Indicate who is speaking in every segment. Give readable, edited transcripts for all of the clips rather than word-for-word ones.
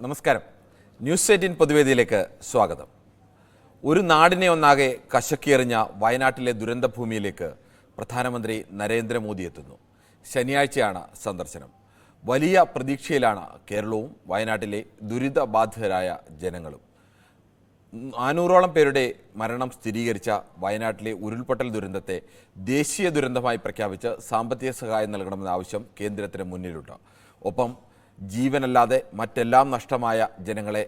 Speaker 1: നമസ്കാരം. ന്യൂസ് 18 പൊതുവേദിയിലേക്ക് സ്വാഗതം. ഒരു നാടിനെ ഒന്നാകെ കശക്കിയെറിഞ്ഞ വയനാട്ടിലെ ദുരന്തഭൂമിയിലേക്ക് പ്രധാനമന്ത്രി നരേന്ദ്രമോദി എത്തുന്നു. ശനിയാഴ്ചയാണ് സന്ദർശനം. വലിയ പ്രതീക്ഷയിലാണ് കേരളവും വയനാട്ടിലെ ദുരിതബാധിതരായ ജനങ്ങളും. 400ഓളം പേരുടെ മരണം സ്ഥിരീകരിച്ച വയനാട്ടിലെ ഉരുൾപൊട്ടൽ ദുരന്തത്തെ ദേശീയ ദുരന്തമായി പ്രഖ്യാപിച്ച് സാമ്പത്തിക സഹായം നൽകണമെന്ന ആവശ്യം കേന്ദ്രത്തിന് മുന്നിലുണ്ട്. ഒപ്പം ജീവനല്ലാതെ മറ്റെല്ലാം നഷ്ടമായ ജനങ്ങളെ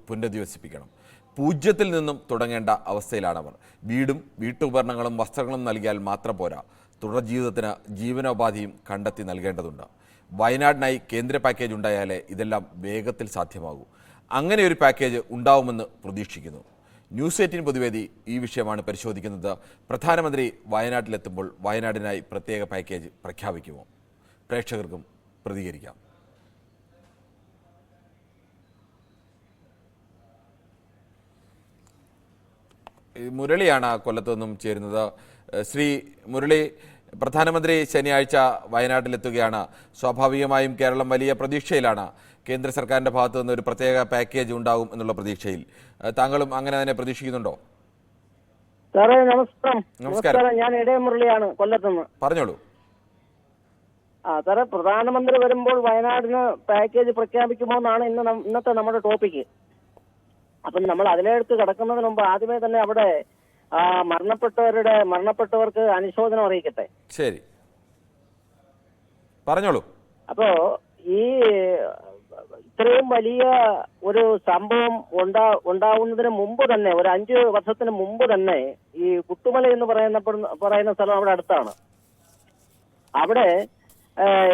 Speaker 1: പുനരധിവസിപ്പിക്കണം. പൂജ്യത്തിൽ നിന്നും തുടങ്ങേണ്ട അവസ്ഥയിലാണവർ. വീടും വീട്ടുപകരണങ്ങളും വസ്ത്രങ്ങളും നൽകിയാൽ മാത്രം പോരാ, തുടർ ജീവിതത്തിന് ജീവനോപാധിയും കണ്ടെത്തി നൽകേണ്ടതുണ്ട്. വയനാടിനായി കേന്ദ്ര പാക്കേജ് ഉണ്ടായാലേ ഇതെല്ലാം വേഗത്തിൽ സാധ്യമാകൂ. അങ്ങനെ ഒരു പാക്കേജ് ഉണ്ടാവുമെന്ന് പ്രതീക്ഷിക്കുന്നു. ന്യൂസ് 18 പൊതുവേദി ഈ വിഷയമാണ് പരിശോധിക്കുന്നത്. പ്രധാനമന്ത്രി വയനാട്ടിലെത്തുമ്പോൾ വയനാടിനായി പ്രത്യേക പാക്കേജ് പ്രഖ്യാപിക്കുമോ? പ്രേക്ഷകർക്കും പ്രതികരിക്കാം. മുരളിയാണ് കൊല്ലത്തു നിന്നും ചേരുന്നത്. ശ്രീ മുരളി, പ്രധാനമന്ത്രി ശനിയാഴ്ച വയനാട്ടിലെത്തുകയാണ്. സ്വാഭാവികമായും കേരളം വലിയ പ്രതീക്ഷയിലാണ്. കേന്ദ്ര സർക്കാരിന്റെ ഭാഗത്തു നിന്ന് ഒരു പ്രത്യേക പാക്കേജ് ഉണ്ടാകും എന്നുള്ള പ്രതീക്ഷയിൽ. താങ്കളും അങ്ങനെ തന്നെ പ്രതീക്ഷിക്കുന്നുണ്ടോ?
Speaker 2: സാറേ നമസ്കാരം. നമസ്കാരം, ഞാൻ മുരളിയാണ് കൊല്ലത്തുനിന്ന്.
Speaker 1: പറഞ്ഞോളൂ.
Speaker 2: സാറേ, പ്രധാനമന്ത്രി വരുമ്പോൾ വയനാടിന് പാക്കേജ് പ്രഖ്യാപിക്കുമോ എന്നാണ് ഇന്നത്തെ നമ്മുടെ ടോപ്പിക്ക്. അപ്പം നമ്മൾ അതിലേക്ക് കടക്കുന്നതിന് മുമ്പ് ആദ്യമേ തന്നെ അവിടെ മരണപ്പെട്ടവർക്ക് അനുശോചനം അറിയിക്കട്ടെ.
Speaker 1: ശരി, പറഞ്ഞോളൂ.
Speaker 2: അപ്പോ ഈ ഇത്രയും വലിയ ഒരു സംഭവം ഉണ്ടാവുന്നതിന് മുമ്പ് തന്നെ, ഒരു 5 വർഷത്തിന് മുമ്പ് തന്നെ, ഈ കുത്തുമല എന്ന് പറയുന്ന സ്ഥലം അവിടെ അടുത്താണ്. അവിടെ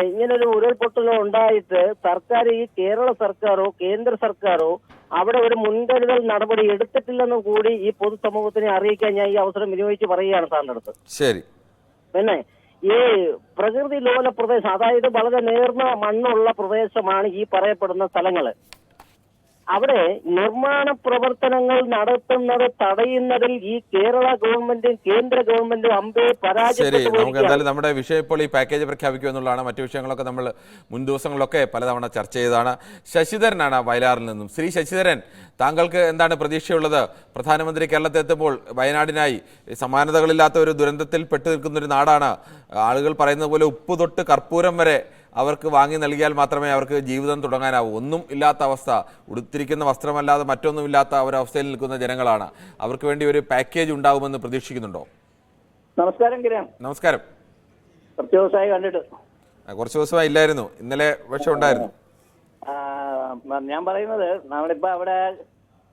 Speaker 2: ഇങ്ങനൊരു ഉരുൾപൊട്ടലോ ഉണ്ടായിട്ട് സർക്കാർ, ഈ കേരള സർക്കാരോ കേന്ദ്ര സർക്കാരോ അവിടെ ഒരു മുൻകരുതൽ നടപടി എടുത്തിട്ടില്ലെന്നും കൂടി ഈ പൊതുസമൂഹത്തിനെ അറിയിക്കാൻ ഞാൻ ഈ അവസരം വിനിയോഗിച്ച് പറയുകയാണ് സാറിന്റെ അടുത്ത്.
Speaker 1: ശരി.
Speaker 2: പിന്നെ ഈ പ്രകൃതി ലോല പ്രദേശം, അതായത് വളരെ നേർന്ന മണ്ണുള്ള പ്രദേശമാണ് ഈ പറയപ്പെടുന്ന സ്ഥലങ്ങള്. അവിടെ നിർമ്മാണ പ്രവർത്തനങ്ങൾ നടത്തുന്നത് തടയുന്നതിൽ ഈ കേരള ഗവൺമെന്റും കേന്ദ്ര ഗവൺമെന്റും അമ്പേ പരാജയപ്പെട്ടു.
Speaker 1: നമുക്ക് എന്തായാലും നമ്മുടെ വിഷയം ഇപ്പോൾ ഈ പാക്കേജ് പ്രഖ്യാപിക്കുക എന്നുള്ളതാണ്. മറ്റു വിഷയങ്ങളൊക്കെ നമ്മൾ മുൻ ദിവസങ്ങളിലൊക്കെ പലതവണ ചർച്ച ചെയ്തതാണ്. ശശിധരനാണ് വയലാറിൽ നിന്നും. ശ്രീ ശശിധരൻ, താങ്കൾക്ക് എന്താണ് പ്രതീക്ഷയുള്ളത്? പ്രധാനമന്ത്രി കേരളത്തിലെത്തുമ്പോൾ വയനാടിനായി സമാനതകളില്ലാത്ത ഒരു ദുരന്തത്തിൽ പെട്ടു നിൽക്കുന്നൊരു നാടാണ്. ആളുകൾ പറയുന്നത് പോലെ ഉപ്പ് തൊട്ട് കർപ്പൂരം വരെ അവർക്ക് വാങ്ങി നൽകിയാൽ മാത്രമേ അവർക്ക് ജീവിതം തുടങ്ങാനാവൂ. ഒന്നും ഇല്ലാത്ത അവസ്ഥ, ഉടുത്തിരിക്കുന്ന വസ്ത്രമല്ലാതെ മറ്റൊന്നുമില്ലാത്ത ഒരവസ്ഥയിൽ നിൽക്കുന്ന ജനങ്ങളാണ്. അവർക്ക് വേണ്ടി ഒരു പാക്കേജ് ഉണ്ടാകുമെന്ന് പ്രതീക്ഷിക്കുന്നുണ്ടോ?
Speaker 2: നമസ്കാരം കിരൺ.
Speaker 1: നമസ്കാരം.
Speaker 2: കുറച്ച് ദിവസമായി കണ്ടിട്ട്.
Speaker 1: കുറച്ച് ദിവസമായി ഇല്ലായിരുന്നു, ഇന്നലെ പക്ഷെ ഉണ്ടായിരുന്നു.
Speaker 2: ഞാൻ പറയുന്നത്, നമ്മളിപ്പോ അവിടെ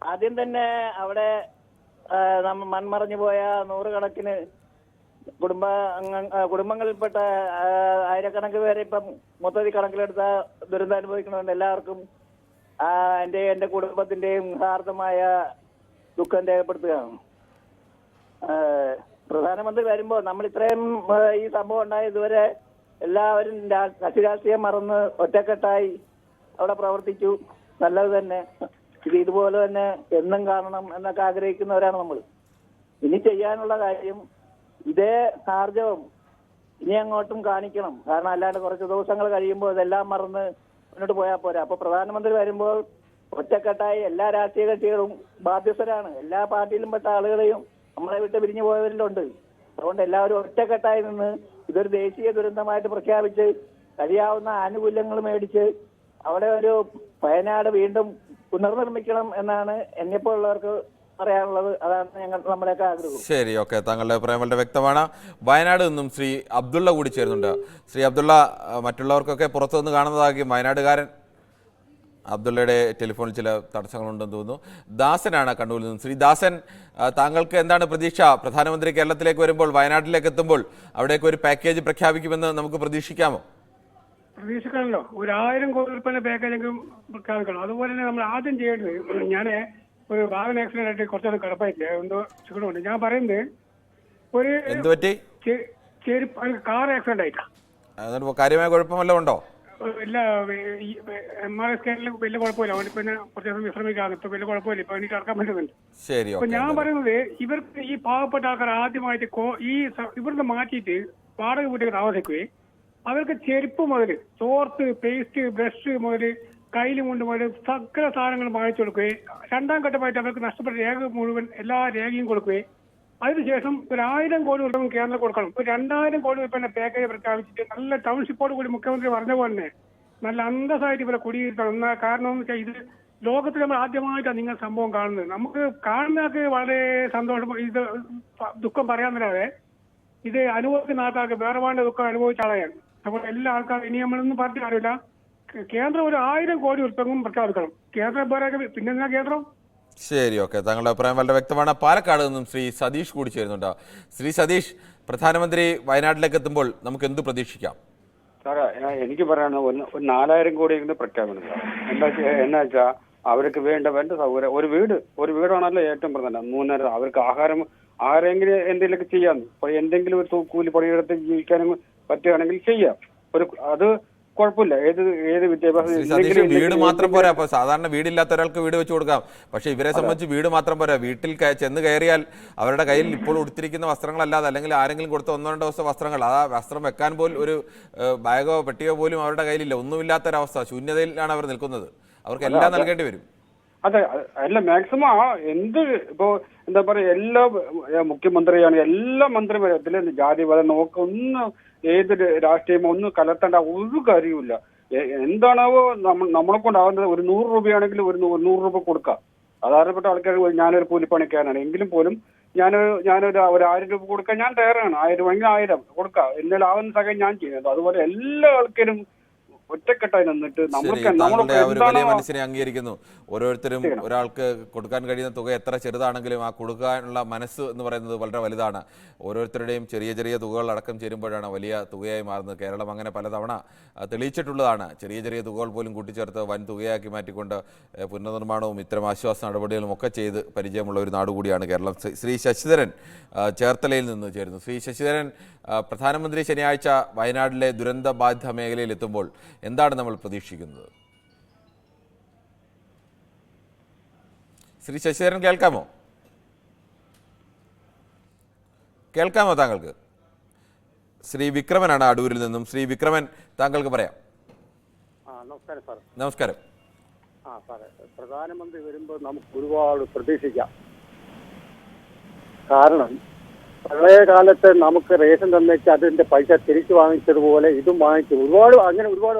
Speaker 2: ആദ്യം തന്നെ അവിടെ മൺമറഞ്ഞു പോയ 100 കണക്കിന് കുടുംബങ്ങളിൽപ്പെട്ട ആയിരക്കണക്കിന് പേരെ ഇപ്പം മൊത്തത്തിൽ കണക്കിലെടുത്ത ദുരന്തം അനുഭവിക്കുന്നുണ്ട്. എല്ലാവർക്കും എന്റെ കുടുംബത്തിന്റെയും യഥാർത്ഥമായ ദുഃഖം രേഖപ്പെടുത്തുകയാണ്. പ്രധാനമന്ത്രി വരുമ്പോൾ നമ്മൾ ഇത്രയും ഈ സംഭവം ഉണ്ടായ ഇതുവരെ എല്ലാവരും കക്ഷി രാഷ്ട്രീയം മറന്ന് ഒറ്റക്കെട്ടായി അവിടെ പ്രവർത്തിച്ചു. നല്ലത് തന്നെ. ഇതുപോലെ തന്നെ എന്നും കാണണം എന്നൊക്കെ ആഗ്രഹിക്കുന്നവരാണ് നമ്മൾ. ഇനി ചെയ്യാനുള്ള കാര്യം ഇതേ ആർജവം ഇനി അങ്ങോട്ടും കാണിക്കണം. കാരണം അല്ലാണ്ട് കുറച്ച് ദിവസങ്ങൾ കഴിയുമ്പോൾ ഇതെല്ലാം മറന്ന് മുന്നോട്ട് പോയാൽ പോരാ. അപ്പൊ പ്രധാനമന്ത്രി വരുമ്പോൾ ഒറ്റക്കെട്ടായി എല്ലാ രാഷ്ട്രീയ കക്ഷികളും ബാധ്യസ്ഥരാണ്. എല്ലാ പാർട്ടിയിലും പെട്ട ആളുകളെയും നമ്മളെ വിട്ട് പിരിഞ്ഞു പോയവരിലുണ്ട്. അതുകൊണ്ട് എല്ലാവരും ഒറ്റക്കെട്ടായി നിന്ന് ഇതൊരു ദേശീയ ദുരന്തമായിട്ട് പ്രഖ്യാപിച്ച് കഴിയാവുന്ന ആനുകൂല്യങ്ങൾ മേടിച്ച് അവിടെ ഒരു വയനാട് വീണ്ടും പുനർനിർമ്മിക്കണം എന്നാണ് എന്നെപ്പോലുള്ളവർക്ക് പറയാനുള്ളത്. അതാണ് നമ്മളെയൊക്കെ ആഗ്രഹം.
Speaker 1: ശരി, ഓക്കെ. താങ്കളുടെ അഭിപ്രായം വളരെ വ്യക്തമാണ്. വയനാട് നിന്നും ശ്രീ അബ്ദുള്ള കൂടി ചേരുന്നുണ്ട്. ശ്രീ അബ്ദുള്ള, മറ്റുള്ളവർക്കൊക്കെ പുറത്തുനിന്ന് കാണുന്നതാകും വയനാടുകാരൻ. അബ്ദുള്ളയുടെ ടെലിഫോണിൽ ചില തടസ്സങ്ങളുണ്ടെന്ന് തോന്നുന്നു. ദാസനാണ് കണ്ണൂരിൽ നിന്നും. ശ്രീ ദാസൻ, താങ്കൾക്ക് എന്താണ് പ്രതീക്ഷ? പ്രധാനമന്ത്രി കേരളത്തിലേക്ക് വരുമ്പോൾ, വയനാട്ടിലേക്ക് എത്തുമ്പോൾ അവിടേക്ക് ഒരു പാക്കേജ് പ്രഖ്യാപിക്കുമെന്ന് നമുക്ക് പ്രതീക്ഷിക്കാമോ?
Speaker 3: പ്രതീക്ഷിക്കാമല്ലോ. 1000 കോടി രൂപ പാക്കേജെങ്കിലും പ്രഖ്യാപിക്കണം. അതുപോലെ തന്നെ നമ്മൾ ആദ്യം ചെയ്യേണ്ടത്, ഞാൻ ഒരു വാഹന ആക്സിഡന്റ് ആയിട്ട് കുറച്ചൊന്നും കിടപ്പായിട്ടില്ല, എന്തോ ചുക്കണമുണ്ട്. ഞാൻ പറയുന്നത് ഒരു കാർ ആക്സിഡന്റ് ആയിട്ടാ.
Speaker 1: കാര്യമായ കുഴപ്പമല്ലോ ഉണ്ടോ?
Speaker 3: ഇല്ല, MRI സ്കാനിൽ വലിയ കുഴപ്പമില്ല. അവനിപ്പോ കുറച്ച് ദിവസം വിശ്രമിക്കാണ്. ഇപ്പൊ വലിയ കുഴപ്പമില്ല. ഇപ്പൊ എനിക്ക് നടക്കാൻ പറ്റുന്നുണ്ട്. അപ്പൊ ഞാൻ പറയുന്നത്, ഇവർക്ക് ഈ പാവപ്പെട്ട ആൾക്കാർ ആദ്യമായിട്ട് ഈ ഇവിടുന്ന് മാറ്റിയിട്ട് വാടക വീട്ടിൽ താമസിക്കുകയും അവർക്ക് ചെരുപ്പ് മുതൽ തോർത്ത് പേസ്റ്റ് ബ്രഷ് മുതൽ കയ്യിലും കൊണ്ടുപോയി സകല സാധനങ്ങളും വാങ്ങിച്ചു കൊടുക്കുകയും 2ാം ഘട്ടമായിട്ട് അവർക്ക് നഷ്ടപ്പെട്ട രേഖ മുഴുവൻ എല്ലാ രേഖയും കൊടുക്കുകയും അതിനുശേഷം ഒരു 1000 കോടി രൂപ കേന്ദ്രം കൊടുക്കണം. ഒരു 2000 കോടി രൂപ പാക്കേജ് പ്രഖ്യാപിച്ചിട്ട് നല്ല ടൗൺഷിപ്പോട് കൂടി മുഖ്യമന്ത്രി പറഞ്ഞ പോലെ തന്നെ നല്ല അന്തസ്സായിട്ട് ഇവരെ കുടിയിരുത്തണം. കാരണം എന്ന് വെച്ചാൽ ഇത് ലോകത്തിൽ നമ്മൾ ആദ്യമായിട്ടാണ് നിങ്ങൾ സംഭവം കാണുന്നത്. നമുക്ക് കാണുന്നതൊക്കെ വളരെ സന്തോഷം, ഇത് ദുഃഖം പറയാന്നല്ലാതെ ഇത് അനുഭവിക്കുന്ന ആൾക്കാർക്ക് വേറെ വേണ്ട ദുഃഖം അനുഭവിച്ച ആളെയാണ്. അപ്പോൾ എല്ലാ ആൾക്കാരും ഇനി നമ്മളൊന്നും പറഞ്ഞ അറിയില്ല. കേന്ദ്രം ഒരു 1000 കോടി രൂപയും പ്രഖ്യാപിക്കണം. കേന്ദ്രം വേറെ പിന്നെന്താ കേന്ദ്രം.
Speaker 1: ശരി, ഓക്കെ, താങ്കളുടെ അഭിപ്രായം വളരെ വ്യക്തമാണ്. പാലക്കാട് നിന്നും ശ്രീ സതീഷ് കൂടി ചേരുന്നുണ്ട്. ശ്രീ സതീഷ്, പ്രധാനമന്ത്രി വയനാട്ടിലേക്ക് എത്തുമ്പോൾ നമുക്ക് എന്ത് പ്രതീക്ഷിക്കാം?
Speaker 4: സാറേ, എനിക്ക് പറയാനുള്ളത് ഒരു 4000 കോടിയെങ്കിലും പ്രഖ്യാപനം. എന്നാ വെച്ചാൽ അവർക്ക് വേണ്ട സൗകര്യം, ഒരു വീടാണല്ലോ ഏറ്റവും പ്രധാനം. 3 അവർക്ക് ആഹാരമെങ്കിലും എന്തെങ്കിലുമൊക്കെ ചെയ്യാം. എന്തെങ്കിലും ഒരു കൂലി പണിയെടുത്ത് ജീവിക്കാനും പറ്റുകയാണെങ്കിൽ ചെയ്യാം. അത് കുഴപ്പമില്ല. ഏത് വിദ്യാഭ്യാസം
Speaker 1: വീട് മാത്രം പോരാ. അപ്പൊ സാധാരണ വീടില്ലാത്ത ഒരാൾക്ക് വീട് വെച്ച് കൊടുക്കാം. പക്ഷെ ഇവരെ സംബന്ധിച്ച് വീട് മാത്രം പോരാ. വീട്ടിൽ ചെന്ന് കയറിയാൽ അവരുടെ കയ്യിൽ ഇപ്പോൾ ഉടുത്തിരിക്കുന്ന വസ്ത്രങ്ങളല്ലാതെ അല്ലെങ്കിൽ ആരെങ്കിലും കൊടുത്ത 1-2 ദിവസം വസ്ത്രങ്ങൾ, ആ വസ്ത്രം വെക്കാൻ പോലും ഒരു ബാഗോ പെട്ടിയോ പോലും അവരുടെ കയ്യിലില്ല. ഒന്നുമില്ലാത്തൊരവസ്ഥ, ശൂന്യതയിലാണ് അവർ നിൽക്കുന്നത്. അവർക്ക് എല്ലാം നൽകേണ്ടി വരും.
Speaker 4: അതെ, അല്ല മാക്സിമം ഇപ്പോ എന്താ പറയാ, എല്ലാ മുഖ്യമന്ത്രിയാണ്, എല്ലാ മന്ത്രിമാരും ഇതിലെ ജാതി മതം നോക്കൊന്നും ഏത് രാഷ്ട്രീയമോ ഒന്നും കലർത്തേണ്ട ഒരു കാര്യമില്ല. എന്താണാവോ നമ്മളെ കൊണ്ടാവുന്നത്. ഒരു 100 രൂപയാണെങ്കിൽ ഒരു 100 രൂപ കൊടുക്കാം. സാധാരണപ്പെട്ട ആൾക്കാർ, ഞാനൊരു കൂലിപ്പണിക്കാരനാണ് എങ്കിലും പോലും ഞാനൊരു 1000 രൂപ കൊടുക്കാൻ ഞാൻ തയ്യാറാണ്. 1000 രൂപയെങ്കിൽ 1000 കൊടുക്കാം. എന്നാൽ ആവുന്ന സഹായം ഞാൻ ചെയ്യുന്നത്. അതുപോലെ എല്ലാ ആൾക്കാരും ഒറ്റക്കെട്ടായി നിന്നിട്ട്
Speaker 1: മനസ്സിനെ അംഗീകരിക്കുന്നു. ഓരോരുത്തരും ഒരാൾക്ക് കൊടുക്കാൻ കഴിയുന്ന തുക എത്ര ചെറുതാണെങ്കിലും ആ കൊടുക്കാനുള്ള മനസ്സ് എന്ന് പറയുന്നത് വളരെ വലുതാണ്. ഓരോരുത്തരുടെയും ചെറിയ ചെറിയ തുകകൾ അടക്കം ചേരുമ്പോഴാണ് വലിയ തുകയായി മാറുന്നത്. കേരളം അങ്ങനെ പലതവണ തെളിയിച്ചിട്ടുള്ളതാണ്. ചെറിയ ചെറിയ തുകകൾ പോലും കൂട്ടിച്ചേർത്ത് വൻ തുകയാക്കി മാറ്റിക്കൊണ്ട് പുനർനിർമ്മാണവും ഇത്തരം ആശ്വാസ നടപടികളും ഒക്കെ ചെയ്ത് പരിചയമുള്ള ഒരു നാടുകൂടിയാണ് കേരളം. ശ്രീ ശശിധരൻ ചേർത്തലയിൽ നിന്ന് ചേരുന്നു. ശ്രീ ശശിധരൻ, പ്രധാനമന്ത്രി ശനിയാഴ്ച വയനാട്ടിലെ ദുരന്ത ബാധിത മേഖലയിൽ എത്തുമ്പോൾ എന്താണ് നമ്മൾ പ്രതീക്ഷിക്കുന്നത്? ശ്രീ ശശിധരൻ, കേൾക്കാമോ താങ്കൾക്ക്? ശ്രീ വിക്രമനാണ് അടൂരിൽ നിന്നും. ശ്രീ വിക്രമൻ, താങ്കൾക്ക് പറയാം.
Speaker 5: നമസ്കാരം സാർ.
Speaker 1: നമസ്കാരം.
Speaker 5: സാറേ, പ്രധാനമന്ത്രി വരുമ്പോൾ നമുക്ക് ഒരുപാട് പ്രതീക്ഷിക്കാം. കാരണം പഴയ കാലത്ത് നമുക്ക് റേഷൻ തന്നേച്ച് അതിന്റെ പൈസ തിരിച്ചു വാങ്ങിച്ചതുപോലെ ഇതും വാങ്ങിച്ചു ഒരുപാട്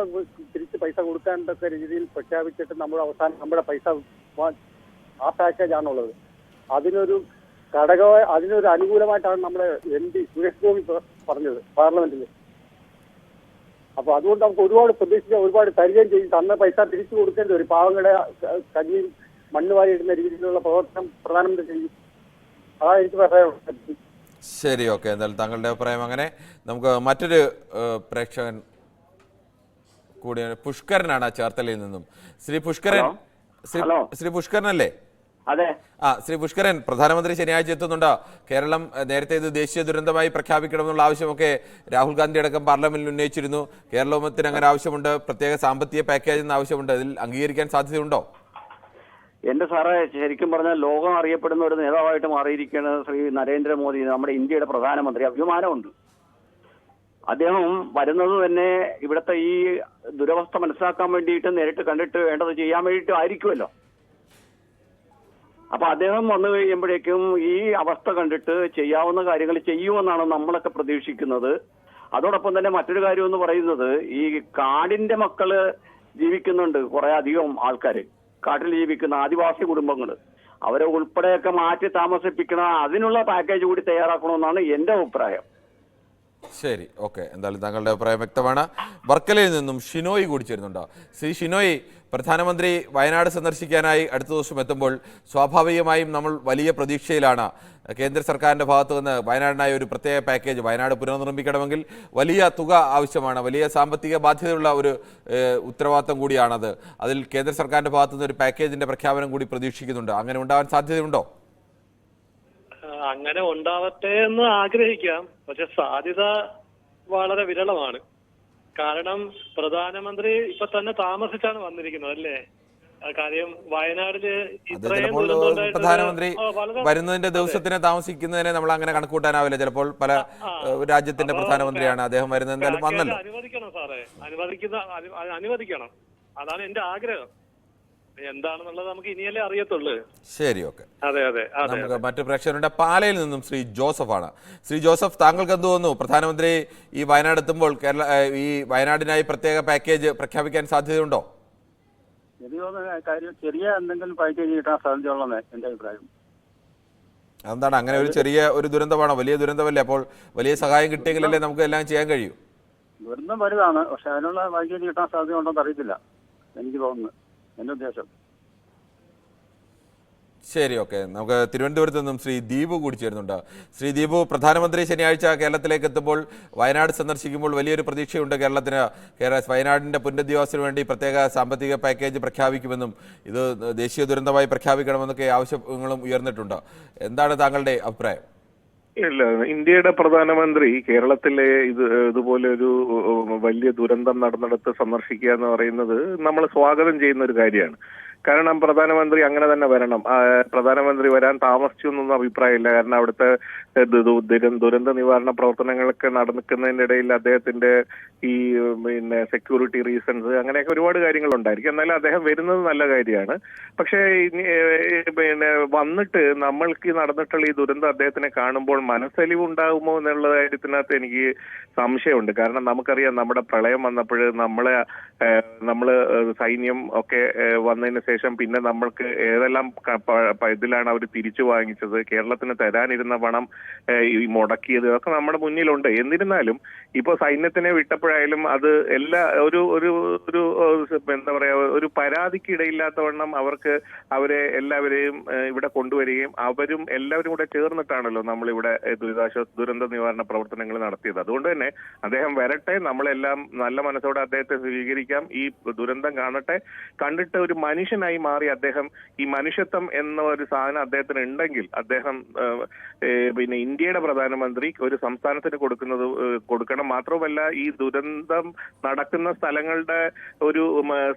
Speaker 5: തിരിച്ച് പൈസ കൊടുക്കാനൊക്കെ രീതിയിൽ പ്രഖ്യാപിച്ചിട്ട് നമ്മൾ അവസാനം നമ്മുടെ പൈസ ആ പാക്കേജാണുള്ളത്. അതിനൊരു അതിനൊരു അനുകൂലമായിട്ടാണ് നമ്മുടെ MP സുരേഷ് ഗോപി പറഞ്ഞത് പാർലമെന്റിൽ. അപ്പൊ അതുകൊണ്ട് നമുക്ക് ഒരുപാട് പ്രതീക്ഷിക്കാം. ഒരുപാട് തരികയും ചെയ്യും. തന്ന പൈസ തിരിച്ചു കൊടുക്കേണ്ടി വരും. പാവങ്ങളെ കഞ്ഞിയും മണ്ണ് വാരിയിടുന്ന രീതിയിലുള്ള പ്രവർത്തനം പ്രധാനമന്ത്രി ചെയ്യും. അതാണ് എനിക്ക് പറയാനുള്ളത്.
Speaker 1: ശരി, ഓക്കെ, എന്തായാലും താങ്കളുടെ അഭിപ്രായം അങ്ങനെ. നമുക്ക് മറ്റൊരു പ്രേക്ഷകൻ കൂടിയാണ്. പുഷ്കരനാണ് ചേർത്തലയിൽ നിന്നും. ശ്രീ പുഷ്കരൻ അല്ലേ?
Speaker 2: അതെ.
Speaker 1: ശ്രീ പുഷ്കരൻ, പ്രധാനമന്ത്രി ശനിയാഴ്ച എത്തുന്നുണ്ട്. കേരളം നേരത്തെ ഇത് ദേശീയ ദുരന്തമായി പ്രഖ്യാപിക്കണമെന്നുള്ള ആവശ്യമൊക്കെ രാഹുൽ ഗാന്ധി അടക്കം പാർലമെന്റിൽ ഉന്നയിച്ചിരുന്നു. കേരളത്തിന് അങ്ങനെ ആവശ്യമുണ്ട്, പ്രത്യേക സാമ്പത്തിക പാക്കേജ് എന്ന ആവശ്യമുണ്ട്. ഇതിൽ അംഗീകരിക്കാൻ സാധ്യതയുണ്ടോ?
Speaker 2: എന്റെ സാറേ, ശരിക്കും പറഞ്ഞാൽ ലോകം അറിയപ്പെടുന്ന ഒരു നേതാവായിട്ട് മാറിയിരിക്കുന്നത് ശ്രീ നരേന്ദ്രമോദി, നമ്മുടെ ഇന്ത്യയുടെ പ്രധാനമന്ത്രി. അഭിമാനമുണ്ട്. അദ്ദേഹം വരുന്നത് തന്നെ ഇവിടുത്തെ ഈ ദുരവസ്ഥ മനസ്സിലാക്കാൻ വേണ്ടിയിട്ട്, നേരിട്ട് കണ്ടിട്ട് വേണ്ടത് ചെയ്യാൻ വേണ്ടിയിട്ട് ആയിരിക്കുമല്ലോ. അപ്പൊ അദ്ദേഹം വന്നു കഴിയുമ്പോഴേക്കും ഈ അവസ്ഥ കണ്ടിട്ട് ചെയ്യാവുന്ന കാര്യങ്ങൾ ചെയ്യുമെന്നാണ് നമ്മളൊക്കെ പ്രതീക്ഷിക്കുന്നത്. അതോടൊപ്പം തന്നെ മറ്റൊരു കാര്യം എന്ന് പറയുന്നത്, ഈ കാടിന്റെ മക്കള് ജീവിക്കുന്നുണ്ട് കുറെ അധികം ആൾക്കാര്. കാട്ടിൽ ജീവിക്കുന്ന ആദിവാസി കുടുംബങ്ങൾ, അവരെ ഉൾപ്പെടെയൊക്കെ മാറ്റി താമസിപ്പിക്കണം. അതിനുള്ള പാക്കേജ് കൂടി തയ്യാറാക്കണമെന്നാണ് എന്റെ അഭിപ്രായം.
Speaker 1: ശരി, ഓക്കെ, എന്തായാലും താങ്കളുടെ അഭിപ്രായം വ്യക്തമാണ്. വർക്കലയിൽ നിന്നും ഷിനോയ് കൂടി ചേരുന്നുണ്ടോ? ശ്രീ ഷിനോയ്, പ്രധാനമന്ത്രി വയനാട് സന്ദർശിക്കാനായി അടുത്ത ദിവസം എത്തുമ്പോൾ സ്വാഭാവികമായും നമ്മൾ വലിയ പ്രതീക്ഷയിലാണ്. കേന്ദ്ര സർക്കാരിൻ്റെ ഭാഗത്തു നിന്ന് വയനാടിനായി ഒരു പ്രത്യേക പാക്കേജ്, വയനാട് പുനർനിർമ്മിക്കണമെങ്കിൽ വലിയ തുക ആവശ്യമാണ്, വലിയ സാമ്പത്തിക ബാധ്യതയുള്ള ഒരു ഉത്തരവാദിത്തം കൂടിയാണത്. അതിൽ കേന്ദ്ര സർക്കാരിൻ്റെ ഭാഗത്തു നിന്ന് ഒരു പാക്കേജിൻ്റെ പ്രഖ്യാപനം കൂടി പ്രതീക്ഷിക്കുന്നുണ്ട്. അങ്ങനെ ഉണ്ടാവാൻ സാധ്യതയുണ്ടോ?
Speaker 6: അങ്ങനെ ഉണ്ടാവട്ടെ എന്ന് ആഗ്രഹിക്കാം, പക്ഷെ സാധ്യത വളരെ വിരളമാണ്. കാരണം പ്രധാനമന്ത്രി ഇപ്പൊ തന്നെ താമസിച്ചാണ് വന്നിരിക്കുന്നത് അല്ലേ? കാര്യം വയനാടില് ഇത്രയും
Speaker 1: പ്രധാനമന്ത്രി വരുന്നതിന്റെ ദിവസത്തിന് താമസിക്കുന്നതിനെ നമ്മൾ അങ്ങനെ കണക്കൂട്ടാനാവില്ല. ചിലപ്പോൾ പല രാജ്യത്തിന്റെ പ്രധാനമന്ത്രിയാണ് അദ്ദേഹം വരുന്നത്. എന്തായാലും വന്നല്ലോ,
Speaker 6: അനുവദിക്കണം സാറേ, അനുവദിക്കണം. അതാണ് എന്റെ ആഗ്രഹം. എന്താണെന്നുള്ളത് നമുക്ക് ഇനിയല്ലേ അറിയത്തുള്ളൂ.
Speaker 1: ശരി, ഓക്കെ.
Speaker 6: അതെ അതെ അതെ.
Speaker 1: നമുക്ക് മറ്റു പ്രേക്ഷകരുടെ പാലയിൽ നിന്നും ശ്രീ ജോസഫാണ്. ശ്രീ ജോസഫ്, താങ്കൾക്ക് എന്ത് തോന്നുന്നു? പ്രധാനമന്ത്രി ഈ വയനാട് എത്തുമ്പോൾ ഈ വയനാടിനായി പ്രത്യേക പാക്കേജ് പ്രഖ്യാപിക്കാൻ സാധ്യതയുണ്ടോ?
Speaker 5: ചെറിയ എന്തെങ്കിലും പാക്കേജ് കിട്ടാൻ സാധ്യതയുള്ളതാണ് എന്റെ അഭിപ്രായം.
Speaker 1: എന്താണ് അങ്ങനെ ഒരു ചെറിയ ഒരു ദുരന്തമാണോ? വലിയ ദുരന്തമല്ലേ? അപ്പോൾ വലിയ സഹായം കിട്ടിയെങ്കിലല്ലേ നമുക്ക് എല്ലാം ചെയ്യാൻ കഴിയൂ.
Speaker 5: ദുരന്തം വലുതാണ്, പക്ഷെ അതിനുള്ള പാക്കേജ് കിട്ടാൻ സാധ്യതയുണ്ടോ അറിയത്തില്ല, എനിക്ക് തോന്നുന്നു, എന്റെ ഉദ്ദേശം.
Speaker 1: ശരി, ഓക്കെ. നമുക്ക് തിരുവനന്തപുരത്ത് നിന്നും ശ്രീ ദീപു കൂടി ചേരുന്നുണ്ട്. ശ്രീ ദീപു, പ്രധാനമന്ത്രി ശനിയാഴ്ച കേരളത്തിലേക്ക് എത്തുമ്പോൾ വയനാട് സന്ദർശിക്കുമ്പോൾ വലിയൊരു പ്രതീക്ഷയുണ്ട് കേരളത്തിന്. വയനാടിൻ്റെ പുനരധിവാസത്തിന് വേണ്ടി പ്രത്യേക സാമ്പത്തിക പാക്കേജ് പ്രഖ്യാപിക്കുമെന്നും ഇത് ദേശീയ ദുരന്തമായി പ്രഖ്യാപിക്കണമെന്നൊക്കെ ആവശ്യങ്ങളും ഉയർന്നിട്ടുണ്ട്. എന്താണ് താങ്കളുടെ അഭിപ്രായം?
Speaker 7: ഇല്ല, ഇന്ത്യയുടെ പ്രധാനമന്ത്രി കേരളത്തിലെ ഇതുപോലെ ഒരു വലിയ ദുരന്തം നടന്നിടത്ത് സന്ദർശിക്കുക എന്ന് പറയുന്നത് നമ്മൾ സ്വാഗതം ചെയ്യുന്ന ഒരു കാര്യമാണ്. കാരണം പ്രധാനമന്ത്രി അങ്ങനെ തന്നെ വരണം. പ്രധാനമന്ത്രി വരാൻ താമസിച്ചു എന്നൊന്നും അഭിപ്രായമില്ല. കാരണം അവിടുത്തെ ദുരന്ത നിവാരണ പ്രവർത്തനങ്ങളൊക്കെ നടക്കുന്നതിനിടയിൽ അദ്ദേഹത്തിന്റെ ഈ സെക്യൂരിറ്റി റീസൺസ് അങ്ങനെയൊക്കെ ഒരുപാട് കാര്യങ്ങളുണ്ടായിരിക്കും. എന്നാലും അദ്ദേഹം വരുന്നത് നല്ല കാര്യമാണ്. പക്ഷേ വന്നിട്ട് നമ്മൾക്ക് നടന്നിട്ടുള്ള ഈ ദുരന്തം അദ്ദേഹത്തിനെ കാണുമ്പോൾ മനസ്സലിവ് ഉണ്ടാകുമോ എന്നുള്ള കാര്യത്തിനകത്ത് എനിക്ക് സംശയമുണ്ട്. കാരണം നമുക്കറിയാം, നമ്മുടെ പ്രളയം വന്നപ്പോൾ നമ്മള് സൈന്യം ഒക്കെ വന്നതിന് ശേഷം പിന്നെ നമ്മൾക്ക് ഏതെല്ലാം ഇതിലാണ് അവർ തിരിച്ചു വാങ്ങിച്ചത്, കേരളത്തിന് തരാനിരുന്ന പണം ഈ മുടക്കിയത് ഒക്കെ നമ്മുടെ മുന്നിലുണ്ട്. എന്നിരുന്നാലും ഇപ്പൊ സൈന്യത്തിനെ വിട്ടപ്പോഴായാലും അത് എന്താ പറയാ, ഒരു പരാതിക്ക് ഇടയില്ലാത്തവണ്ണം അവരെ എല്ലാവരെയും ഇവിടെ കൊണ്ടുവരികയും അവരും എല്ലാവരും കൂടെ ചേർന്നിട്ടാണല്ലോ നമ്മളിവിടെ ദുരന്ത നിവാരണ പ്രവർത്തനങ്ങൾ നടത്തിയത്. അതുകൊണ്ട് തന്നെ അദ്ദേഹം വരട്ടെ, നമ്മളെല്ലാം നല്ല മനസ്സോടെ അദ്ദേഹത്തെ സ്വീകരിക്കാം. ഈ ദുരന്തം കാണട്ടെ, കണ്ടിട്ട് ഒരു മനുഷ്യനായി മാറി അദ്ദേഹം, ഈ മനുഷ്യത്വം എന്ന ഒരു സാധനം അദ്ദേഹത്തിന് ഉണ്ടെങ്കിൽ അദ്ദേഹം ഇന്ത്യയുടെ പ്രധാനമന്ത്രി ഒരു സംസ്ഥാനത്തിന് കൊടുക്കണം. മാത്രമല്ല, ഈ ദുരന്തം നടക്കുന്ന സ്ഥലങ്ങളുടെ ഒരു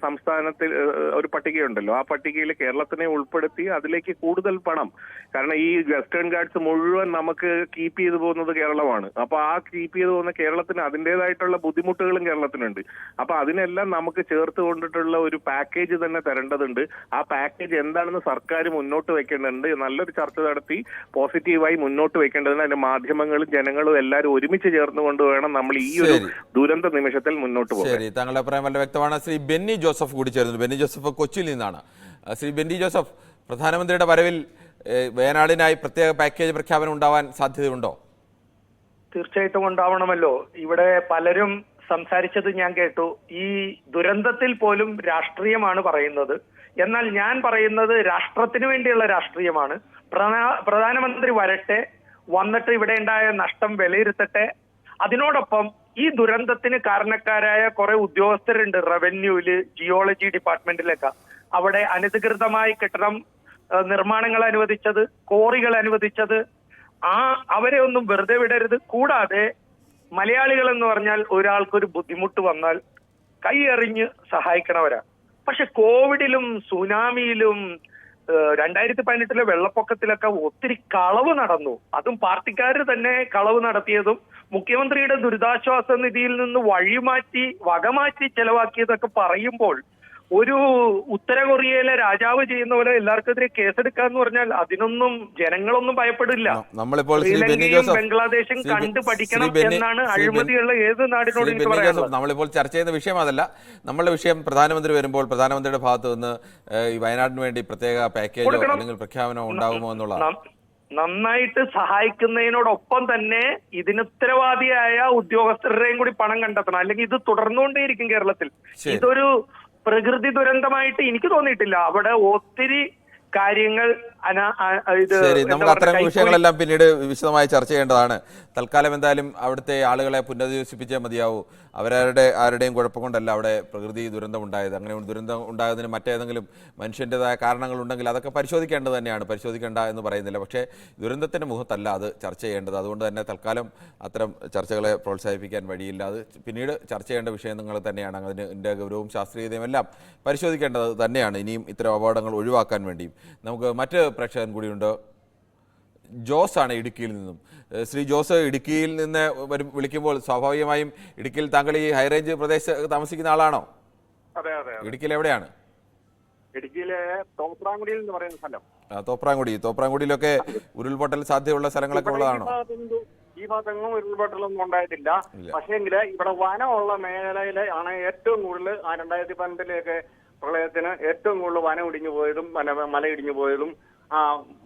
Speaker 7: സംസ്ഥാനത്തിൽ ഒരു പട്ടികയുണ്ടല്ലോ, ആ പട്ടികയിൽ കേരളത്തിനെ ഉൾപ്പെടുത്തി അതിലേക്ക് കൂടുതൽ പണം, കാരണം ഈ വെസ്റ്റേൺ ഗാർഡ്സ് മുഴുവൻ നമുക്ക് കീപ്പ് ചെയ്തു പോകുന്നത് കേരളമാണ്. അപ്പൊ ആ കീപ്പ് ചെയ്തു പോകുന്ന കേരളത്തിന് അതിൻ്റെതായിട്ടുള്ള ബുദ്ധിമുട്ടുകളും കേരളത്തിനുണ്ട്. അപ്പൊ അതിനെല്ലാം നമുക്ക് ചേർത്ത് കൊണ്ടിട്ടുള്ള ഒരു പാക്കേജ് തന്നെ തരേണ്ടതുണ്ട്. ആ പാക്കേജ് എന്താണെന്ന് സർക്കാർ മുന്നോട്ട് വെക്കേണ്ടതുണ്ട്. നല്ലൊരു ചർച്ച നടത്തി പോസിറ്റീവായി മുന്നോട്ട് വെക്കേണ്ടതിന് അതിന്റെ മാധ്യമങ്ങളും ജനങ്ങളും എല്ലാവരും ഒരുമിച്ച് ചേർന്നുകൊണ്ട് വേണം നമ്മൾ ഈ ഒരു ദുരന്ത നിമിഷത്തിൽ മുന്നോട്ട് പോകാൻ.
Speaker 1: ശരി, താങ്കളുടെ അഭിപ്രായം വളരെ വ്യക്തമാണ്. ശ്രീ ബെന്നി ജോസഫ് കൂടി ചേരുന്നു. ബെന്നി ജോസഫ് കൊച്ചിയിൽ നിന്നാണ്. ശ്രീ ബെന്നി ജോസഫ്, പ്രധാനമന്ത്രിയുടെ വരവിൽ വയനാടിനായി പ്രത്യേക പാക്കേജ് പ്രഖ്യാപനം ഉണ്ടാവാൻ സാധ്യതയുണ്ടോ?
Speaker 8: തീർച്ചയായിട്ടും ഉണ്ടാവണമല്ലോ. ഇവിടെ പലരും സംസാരിച്ചത് ഞാൻ കേട്ടു. ഈ ദുരന്തത്തിൽ പോലും രാഷ്ട്രീയമാണ് പറയുന്നത്. എന്നാൽ ഞാൻ പറയുന്നത് രാഷ്ട്രത്തിന് വേണ്ടിയുള്ള രാഷ്ട്രീയമാണ്. പ്രധാനമന്ത്രി വരട്ടെ, വന്നിട്ട് ഇവിടെ ഉണ്ടായ നഷ്ടം വിലയിരുത്തട്ടെ. അതിനോടൊപ്പം ഈ ദുരന്തത്തിന് കാരണക്കാരായ കുറെ ഉദ്യോഗസ്ഥരുണ്ട്, റവന്യൂവില്, ജിയോളജി ഡിപ്പാർട്ട്മെന്റിലൊക്കെ. അവിടെ അനധികൃതമായി കെട്ടിടം നിർമ്മാണങ്ങൾ അനുവദിച്ചത്, കോറികൾ അനുവദിച്ചത്, അവരെ ഒന്നും വെറുതെ വിടരുത്. കൂടാതെ മലയാളികൾ എന്ന് പറഞ്ഞാൽ ഒരാൾക്കൊരു ബുദ്ധിമുട്ട് വന്നാൽ കൈയെറിഞ്ഞ് സഹായിക്കണവരാ. പക്ഷെ കോവിഡിലും സുനാമിയിലും 2018 വെള്ളപ്പൊക്കത്തിലൊക്കെ ഒത്തിരി കളവ് നടന്നു. അതും പാർട്ടിക്കാർ തന്നെ കളവ് നടത്തിയതും മുഖ്യമന്ത്രിയുടെ ദുരിതാശ്വാസ നിധിയിൽ നിന്ന് വകമാറ്റി ചെലവാക്കിയതൊക്കെ പറയുമ്പോൾ ഒരു ഉത്തര കൊറിയയിലെ രാജാവ് ചെയ്യുന്ന പോലെ എല്ലാവർക്കെതിരെ കേസെടുക്കാന്ന് പറഞ്ഞാൽ അതിനൊന്നും ജനങ്ങളൊന്നും ഭയപ്പെടില്ല. ശ്രീലങ്കയും ബംഗ്ലാദേശും കണ്ടു പഠിക്കണം എന്നാണ് അഴിമതിയുള്ള ഏത് നാടിനോട് എനിക്ക് പറയാനുള്ളത്.
Speaker 1: നമ്മളിപ്പോൾ ചർച്ച ചെയ്യുന്ന വിഷയം അതല്ല. നമ്മളുടെ വിഷയം പ്രധാനമന്ത്രി വരുമ്പോൾ പ്രധാനമന്ത്രിയുടെ ഭാഗത്ത് നിന്ന് ഈ വയനാടിന് വേണ്ടി പ്രത്യേക പാക്കേജോ അല്ലെങ്കിൽ പ്രഖ്യാപനമോ ഉണ്ടാകുമോ എന്നുള്ളതാണ്.
Speaker 8: നന്നായിട്ട് സഹായിക്കുന്നതിനോടൊപ്പം തന്നെ ഇതിന് ഉത്തരവാദിയായ ഉദ്യോഗസ്ഥരുടെയും കൂടി പണം കണ്ടെത്തണം. അല്ലെങ്കിൽ ഇത് തുടർന്നുകൊണ്ടേയിരിക്കും കേരളത്തിൽ. ഇതൊരു പ്രകൃതി ദുരന്തമായിട്ട് എനിക്ക് തോന്നിയിട്ടില്ല. അവിടെ ഒത്തിരി കാര്യങ്ങൾ
Speaker 1: നമുക്ക് അത്തരം വിഷയങ്ങളെല്ലാം പിന്നീട് വിശദമായി ചർച്ച ചെയ്യേണ്ടതാണ്. തൽക്കാലം എന്തായാലും അവിടുത്തെ ആളുകളെ പുനരധിവസിപ്പിച്ചേ മതിയാവൂ. ആരുടെയും കുഴപ്പം കൊണ്ടല്ല അവിടെ പ്രകൃതി ദുരന്തം ഉണ്ടായത്. അങ്ങനെ ദുരന്തം ഉണ്ടായതിന് മറ്റേതെങ്കിലും മനുഷ്യൻ്റെതായ കാരണങ്ങളുണ്ടെങ്കിൽ അതൊക്കെ പരിശോധിക്കേണ്ടത് തന്നെയാണ്. പരിശോധിക്കേണ്ട എന്ന് പറയുന്നില്ല. പക്ഷേ ദുരന്തത്തിൻ്റെ മുഖത്തല്ല അത് ചർച്ച ചെയ്യേണ്ടത്. അതുകൊണ്ട് തന്നെ തൽക്കാലം അത്തരം ചർച്ചകളെ പ്രോത്സാഹിപ്പിക്കാൻ വഴിയില്ല. അത് പിന്നീട് ചർച്ച ചെയ്യേണ്ട വിഷയങ്ങൾ തന്നെയാണ്. അതിൻ്റെ ഗൗരവവും ശാസ്ത്രീയതയും എല്ലാം പരിശോധിക്കേണ്ടത് തന്നെയാണ്. ഇനിയും ഇത്തരം അപകടങ്ങൾ ഒഴിവാക്കാൻ വേണ്ടിയും. നമുക്ക് മറ്റ് പ്രേക്ഷകൻ കൂടിയുണ്ട്. ജോസ് ആണ് ഇടുക്കിയിൽ നിന്നും. ശ്രീ ജോസ്, ഇടുക്കിയിൽ നിന്ന് വിളിക്കുമ്പോൾ സ്വാഭാവികമായും ഇടുക്കിയിൽ താങ്കൾ ഈ ഹൈറേഞ്ച് പ്രദേശത്ത് താമസിക്കുന്ന ആളാണോ?
Speaker 7: അതെ അതെ.
Speaker 1: ഇടുക്കിയിൽ എവിടെയാണ്?
Speaker 7: ഇടുക്കിയിലെ തോപ്രാങ്കുടിയിൽ എന്ന് പറയുന്ന സ്ഥലം.
Speaker 1: തോപ്രാങ്കുടിയിലൊക്കെ ഉരുൾപൊട്ടൽ സാധ്യതയുള്ള സ്ഥലങ്ങളൊക്കെ ഉള്ളതാണോ?
Speaker 7: ഈ ഭാഗത്തെങ്ങും ഉരുൾപൊട്ടലൊന്നും ഉണ്ടായിട്ടില്ല. പക്ഷേങ്കിൽ ഇവിടെ വനമുള്ള മേഖലയിലെ ആണ് ഏറ്റവും കൂടുതൽ 2012 പ്രളയത്തിന് ഏറ്റവും കൂടുതൽ വനം ഇടിഞ്ഞു പോയതും മല ഇടിഞ്ഞു പോയതും ആ